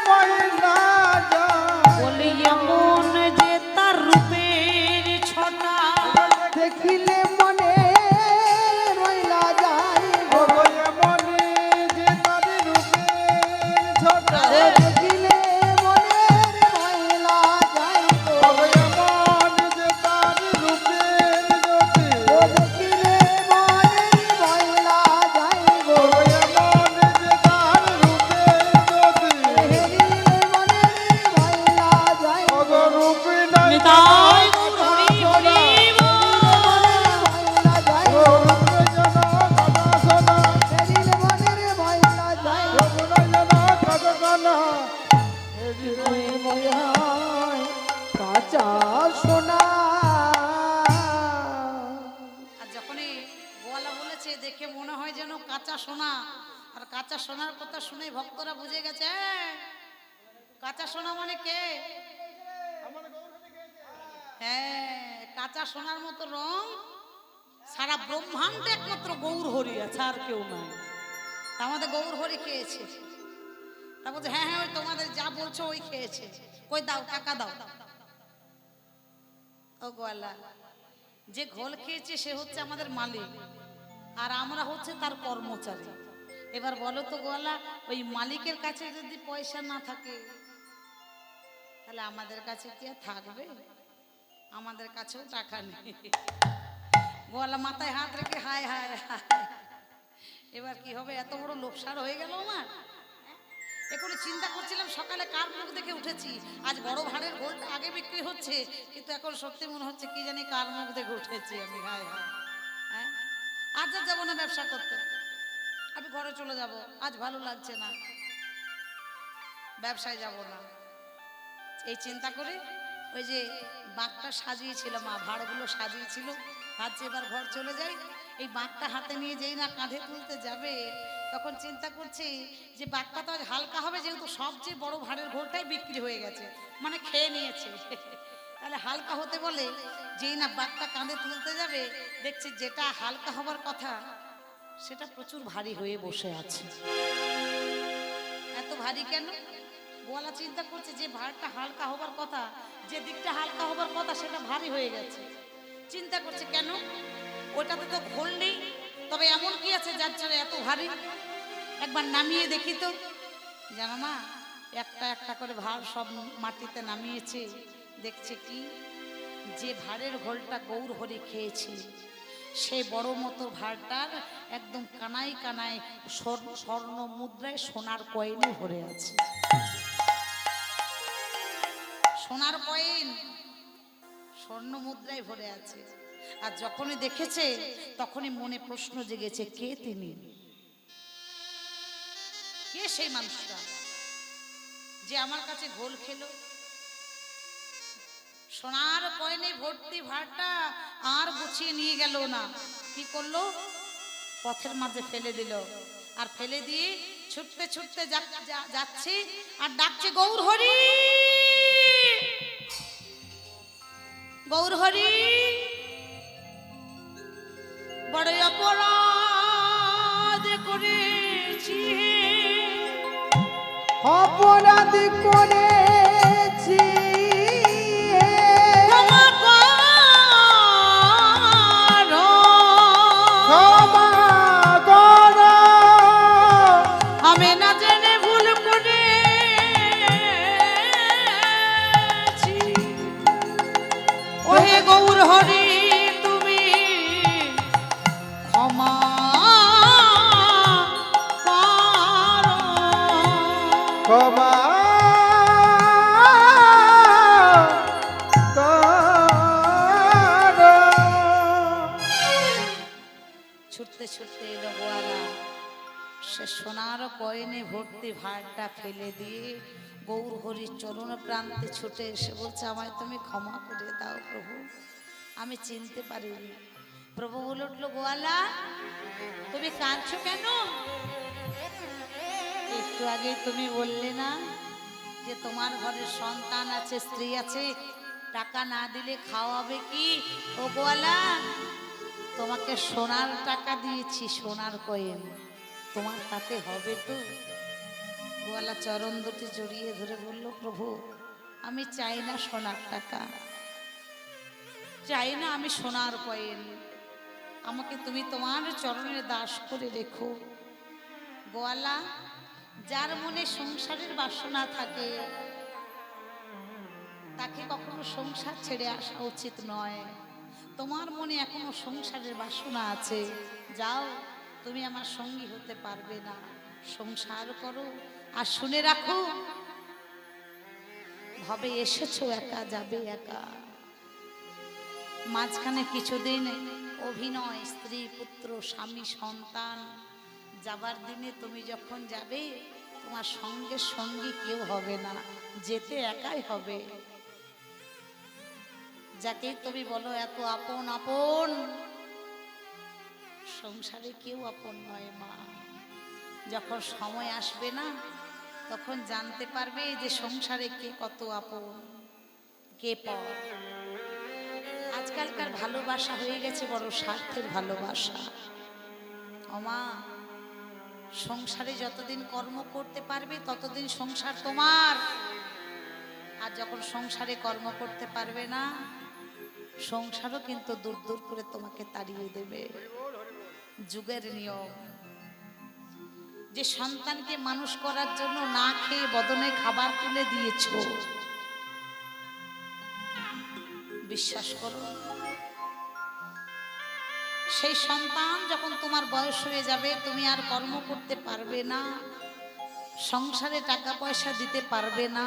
মহিলা যা বলিয়া নিতাই গৌর হরি হরি সোনা আর যখনই গোয়ালা বলেছে দেখে মনে হয় যেন কাঁচা সোনা, আর কাঁচা সোনার কথা শুনে ভক্তরা বুঝে গেছে কাঁচা সোনা মানে কে। হ্যাঁ, কাঁচা সোনার মতো রং সারা ব্রহ্মাণ্ডে একমাত্র গৌর হরি আছে, আর কেউ নাই। আমাদের গৌর হরি খেয়েছে। তা বলছে হ্যাঁ হ্যাঁ ওই তোমাদের যা বলছো ওই খেয়েছে, কই দাও টাকা দাও। ও গোয়ালা, যে ঘোল খেয়েছে সে হচ্ছে আমাদের মালিক, আর আমরা হচ্ছে তার কর্মচারী। এবার বলো তো গোয়ালা, ওই মালিকের কাছে যদি পয়সা না থাকে তাহলে আমাদের কাছে কি আর থাকবে? আমাদের কাছেও টাকা নেই। গোয়ালা মাথায় হাত রেখে হায় হায় হায়, এবার কি হবে? এত বড় লোকসার হয়ে গেল আমার। এখন চিন্তা করছিলাম সকালে কার মুখ দেখে উঠেছি, আজ বড় ভাড়ের গোলটা আগে বিক্রি হচ্ছে, কিন্তু এখন সত্যি মনে হচ্ছে কি জানি কার মুখ দেখে উঠেছি আমি। হায় হায়, হ্যাঁ আজ আর যাবো না ব্যবসা করতে, আমি ঘরে চলে যাব, আজ ভালো লাগছে না, ব্যবসায় যাব না। এই চিন্তা করে ওই যে বাঁকটা সাজিয়েছিল মা, ভাড়গুলো সাজিয়েছিল, ভাবছি এবার ঘর চলে যাই। এই বাঁকটা হাতে নিয়ে যেই না কাঁধে তুলতে যাবে, তখন চিন্তা করছি যে বাঁকটা তো আজ হালকা হবে, যেহেতু সবচেয়ে বড় ভাড়ের ঘোরটাই বিক্রি হয়ে গেছে, মানে খেয়ে নিয়েছে। তাহলে হালকা হতে বলে যেই না বাঁকটা কাঁধে তুলতে যাবে, দেখছি যেটা হালকা হবার কথা সেটা প্রচুর ভারী হয়ে বসে আছে। এত ভারী কেন? গোয়ালা চিন্তা করছে যে ভারটা হালকা হবার কথা, যে দিকটা হালকা হবার কথা সেটা ভারী হয়ে গেছে। চিন্তা করছে কেন, ওটাতে তো ঘোল নেই, তবে এমন কি আছে যার জন্য এত ভারী? একবার নামিয়ে দেখি তো। জানো মা, একটা একটা করে ভার সব মাটিতে নামিয়েছে, দেখছে কি যে ভারের ঘোলটা গৌর হরি খেয়েছে সেই বড় মতো ভারটার একদম কানায় কানায় স্বর্ণ মুদ্রায় সোনার কয়েনে ভরে আছে। সোনার কয়েন স্বর্ণ মুদ্রায় ভরে আছে। আর যখনই দেখেছে তখনই মনে প্রশ্ন জেগেছে, কে তিনি? কে সেই মানুষটা যে আমার কাছে ঘোল খেলো? সোনার কয়েনে ভর্তি ভাড়টা আর গুছিয়ে নিয়ে গেল না, কি করলো? পথের মাঝে ফেলে দিল। আর ফেলে দিয়ে ছুটতে ছুটতে যাচ্ছে আর ডাকছে, গৌর হরি, গৌর হরি, বড় অপরাধ করেছি, অপরাধ করেছি, ক্ষমা করো, ক্ষমা করো, আমি না জেনে ভুল করেছি, ওহে গৌর হরি তুমি ক্ষমা করো। ক্ষমা করো। ছুটতে ছুটতে এলো গোয়ালা, সে সোনার কয়েনে ভর্তি ভাড়টা ফেলে দিয়ে গৌর হরির চরণ প্রান্তে ছুটে এসে বলছে, আমায় তুমি ক্ষমা করে দাও প্রভু, আমি চিনতে পারিনি। প্রভু বলে উঠলো, গোয়ালা তুমি কাঁদছো কেন? একটু আগে তুমি বললে না যে তোমার ঘরে সন্তান আছে, স্ত্রী আছে, টাকা না দিলে খাওয়াবে কি? ও গোয়ালা, তোমাকে সোনার টাকা দিয়েছি, সোনার কয়েন, তোমার তাতে হবে তো? গোয়ালা চরণ দুটি জড়িয়ে ধরে বলল, প্রভু আমি চাই না সোনার টাকা, চাই না আমি সোনার কয়েন, আমাকে তুমি তোমার চরণের দাস করে রেখো। গোয়ালা, যার মনে সংসারের বাসনা থাকে তাকে কখনো সংসার ছেড়ে আসা উচিত নয়। তোমার মনে এখনো সংসারের বাসনা আছে, যাও, তুমি আমার সঙ্গী হতে পারবে না, সংসার করো। আর শুনে রাখো, ভবে এসেছো একা, যাবে একা। মাঝখানে কিছুদিন অভিনয়, স্ত্রী পুত্র স্বামী সন্তান, যাবার দিনে তুমি যখন যাবে তোমার সঙ্গে সঙ্গী কেউ হবে না, যেতে একাই হবে। যাকে তুমি বলো এত আপন আপন, সংসারে কেউ আপন নয় মা। যখন সময় আসবে না তখন জানতে পারবে যে সংসারে কে কত আপন, কে পর। আজকালকার ভালোবাসা হয়ে গেছে বড় স্বার্থের ভালোবাসা। ওমা, সংসারে যতদিন কর্ম করতে পারবে ততদিন সংসার তোমার, আর যখন সংসারে কর্ম করতে পারবে না সংসারও কিন্তু দূর দূর করে তোমাকে তাড়িয়ে দেবে। যুগের নিয়ম। যে সন্তানকে মানুষ করার জন্য না খেয়ে বদনে খাবার তুলে দিয়েছো, বিশ্বাস করো সেই সন্তান যখন তোমার বয়স হয়ে যাবে, তুমি আর কর্ম করতে পারবে না, সংসারে টাকা পয়সা দিতে পারবে না,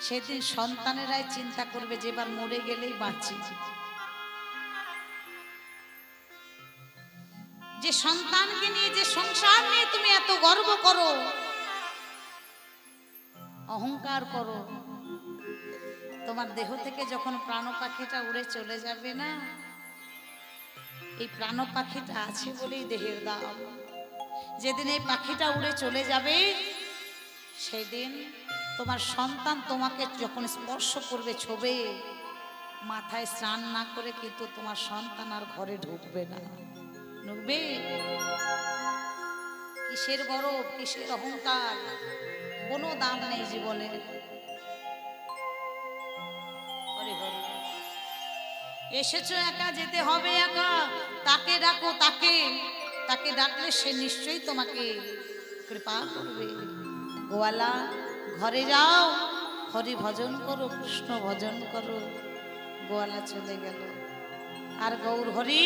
সেদিন সন্তানেরাই চিন্তা করবে যে এবার মরে গেলেই বাঁচি। যে সন্তানকে নিয়ে, যে সংসার নিয়ে তুমি এত গর্ব করো, অহংকার করো, তোমার দেহ থেকে যখন প্রাণ পাখিটা উড়ে চলে যাবে না, এই প্রাণ পাখিটা আছে বলেই দেহের দাম। যেদিন এই পাখিটা উড়ে চলে যাবে সেদিন তোমার সন্তান তোমাকে যখন স্পর্শ করবে, ছোবে, মাথায় স্নান না করে কিন্তু তোমার সন্তান আর ঘরে ঢুকবে না। ঢুকবে? কিসের গর্ব, কিসের অহংকার, কোনো দাম নেই জীবনে। এসেছো একা, যেতে হবে একা, তাকে ডাকো, তাকে ডাকলে সে নিশ্চয়ই তোমাকে কৃপা করবে। গোয়ালা, ঘরে যাও, হরি ভজন করো, কৃষ্ণ ভজন করো। গোয়ালা চলে গেল। আর গৌর হরি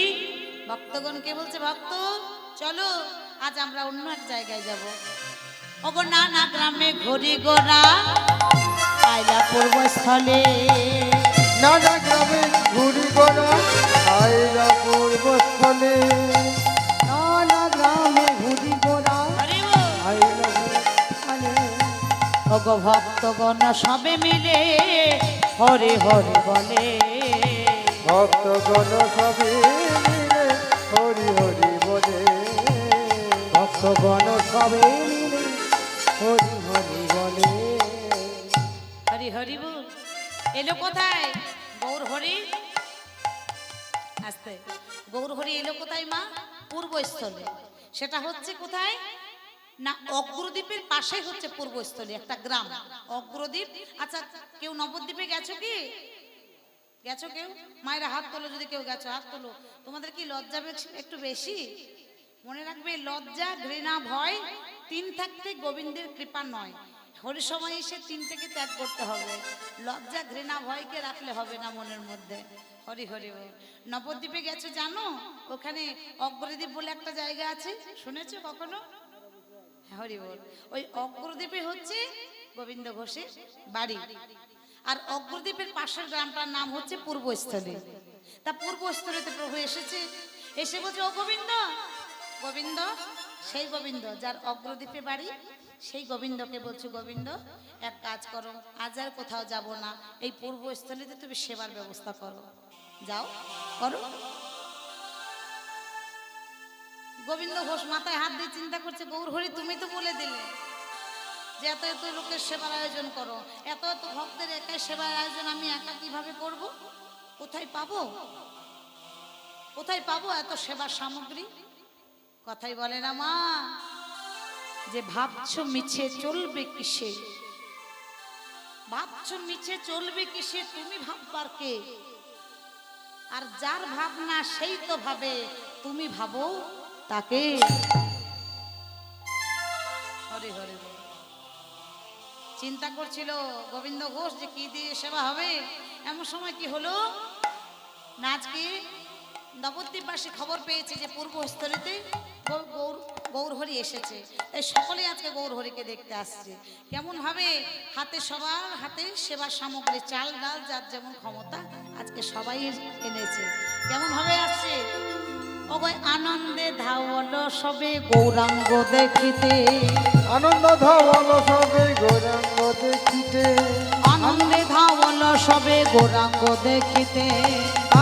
ভক্তগণকে বলছে, ভক্ত চলো আজ আমরা অন্য এক জায়গায় যাব। ওগো নানা গ্রামে ঘুরি গোরা, আইলা পূর্বস্থলে। নানা গ্রামে ঘুরি গোরা, আইলা পূর্বস্থলে। নানা গ্রামে ঘুরি গোরা, আইলা পূর্বস্থলে। ওগো ভক্তগণ সবে মিলে হরি হরি বলে। ভক্তগণ সবে মিলে হরি হরি বলে। ভক্তগণ সবে মিলে হরি হরি বলে। হরি হরি বল। এলো কোথায়? গৌর হরি। আস্তে। গৌর হরি এলো কোথায় মা? পূর্বস্থলে। সেটা হচ্ছে কোথায় না, অগ্রদ্বীপের পাশে হচ্ছে পূর্বস্থলে, একটা গ্রাম অগ্রদ্বীপ। আচ্ছা, কেউ নবদ্বীপে গেছো কি? গেছো কেউ? মায়েরা হাত তোলো যদি কেউ গেছো, হাত তোলো। তোমাদের কি লজ্জা একটু বেশি? মনে রাখবে, লজ্জা, ঘৃণা, ভয় তিন থাকতে গোবিন্দের কৃপা নয়। হরি সময় এসে তিনটাকে ত্যাগ করতে হবে। লজ্জা, ঘৃণা, ভয়কে রাখলে হবে না মনের মধ্যে। হরি হরি বল। নবদ্বীপে গেছো জানো? ওখানে অগ্রদ্বীপ বলে একটা জায়গা আছে, শুনেছো কখনো? হরি বল। ওই অগ্রদ্বীপে হচ্ছে গোবিন্দ ঘোষের বাড়ি, আর অগ্রদ্বীপের পাশের গ্রামটার নাম হচ্ছে পূর্বস্থলী। তা পূর্বস্থলীতে প্রভু এসেছে, এসে বলছে, ও গোবিন্দ, গোবিন্দ, সেই গোবিন্দ যার অগ্রদ্বীপে বাড়ি, সেই গোবিন্দকে বলছে, গোবিন্দ এক কাজ করো, আজ আর কোথাও যাব না, এই পূর্বস্থলীতে তুমি সেবার ব্যবস্থা করো, যাও করো। গোবিন্দ ঘোষ মাথায় হাত দিয়ে চিন্তা করছে, গৌর হরি তুমি তো বলে দিলে যে এত এত লোকের সেবার আয়োজন করো, এত এত ভক্তের একাই সেবার আয়োজন আমি একা কিভাবে করব? কোথায় পাবো, কোথায় পাবো এত সেবার সামগ্রী? কথাই বলে না মা, যে ভাবছো মিছে চলবে কিসে, ভাবছো মিছে চলবে কিসে, তুমি ভাববার কে? আর যার ভাবনা সেই তো ভাবে, তুমি ভাবো তাকে। হরে হরে। চিন্তা করছিল গোবিন্দ ঘোষ যে কি দিয়ে সেবা হবে। এমন সময় কি হলো না, আজকে নবদ্বীপবাসী খবর পেয়েছে যে পূর্বস্থলীতে গৌরহরি এসেছে, এই সকলে আজকে গৌরহরিকে দেখতে আসছে। কেমন ভাবে হাতে সবার হাতে সেবা সামগ্রী, চাল ডাল যার যেমন ক্ষমতা আজকে সবাই এনেছে। কেমন ভাবে আসছে, ওগো আনন্দে ধাওল সবে গৌরাঙ্গ দেখিতে, আনন্দ ধাওয়াল সবে গৌরাঙ্গ দেখিতে, আনন্দে ধাওল সবে গৌরাঙ্গ দেখিতে,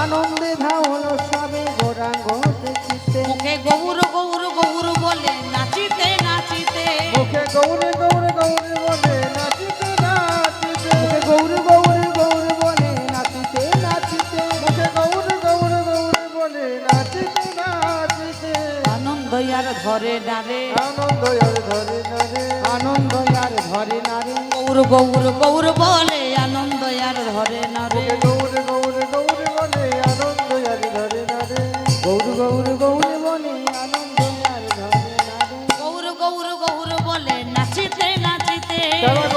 আনন্দে ধাওয়াল সবে গৌরাঙ্গ দেখিতে, মুখে গৌর গৌর গৌর বলে নাচিতে নাচিতে, মুখে গৌর গৌর গৌর বলে নাচিতে নাচিতে, মুখে গৌর গৌর গৌর বলে নাচিতে নাচিতে, মুখে গৌর গৌর গৌর বলে নাচিতে নাচিতে, আনন্দ আর ধরে নারে, আনন্দ আর ধরে নারে, আনন্দ আর ধরে নারে, গৌর গৌর গৌর বলে আনন্দ আর ধরে নারে, মুখে গৌর গৌর গৌর বলে আনন্দ আর ধরে নারে, গৌর গৌর গৌর বলে আনন্দ আর ধরে নারে, গৌর গৌর গৌর বলে নাচিতে নাচিতে, সবার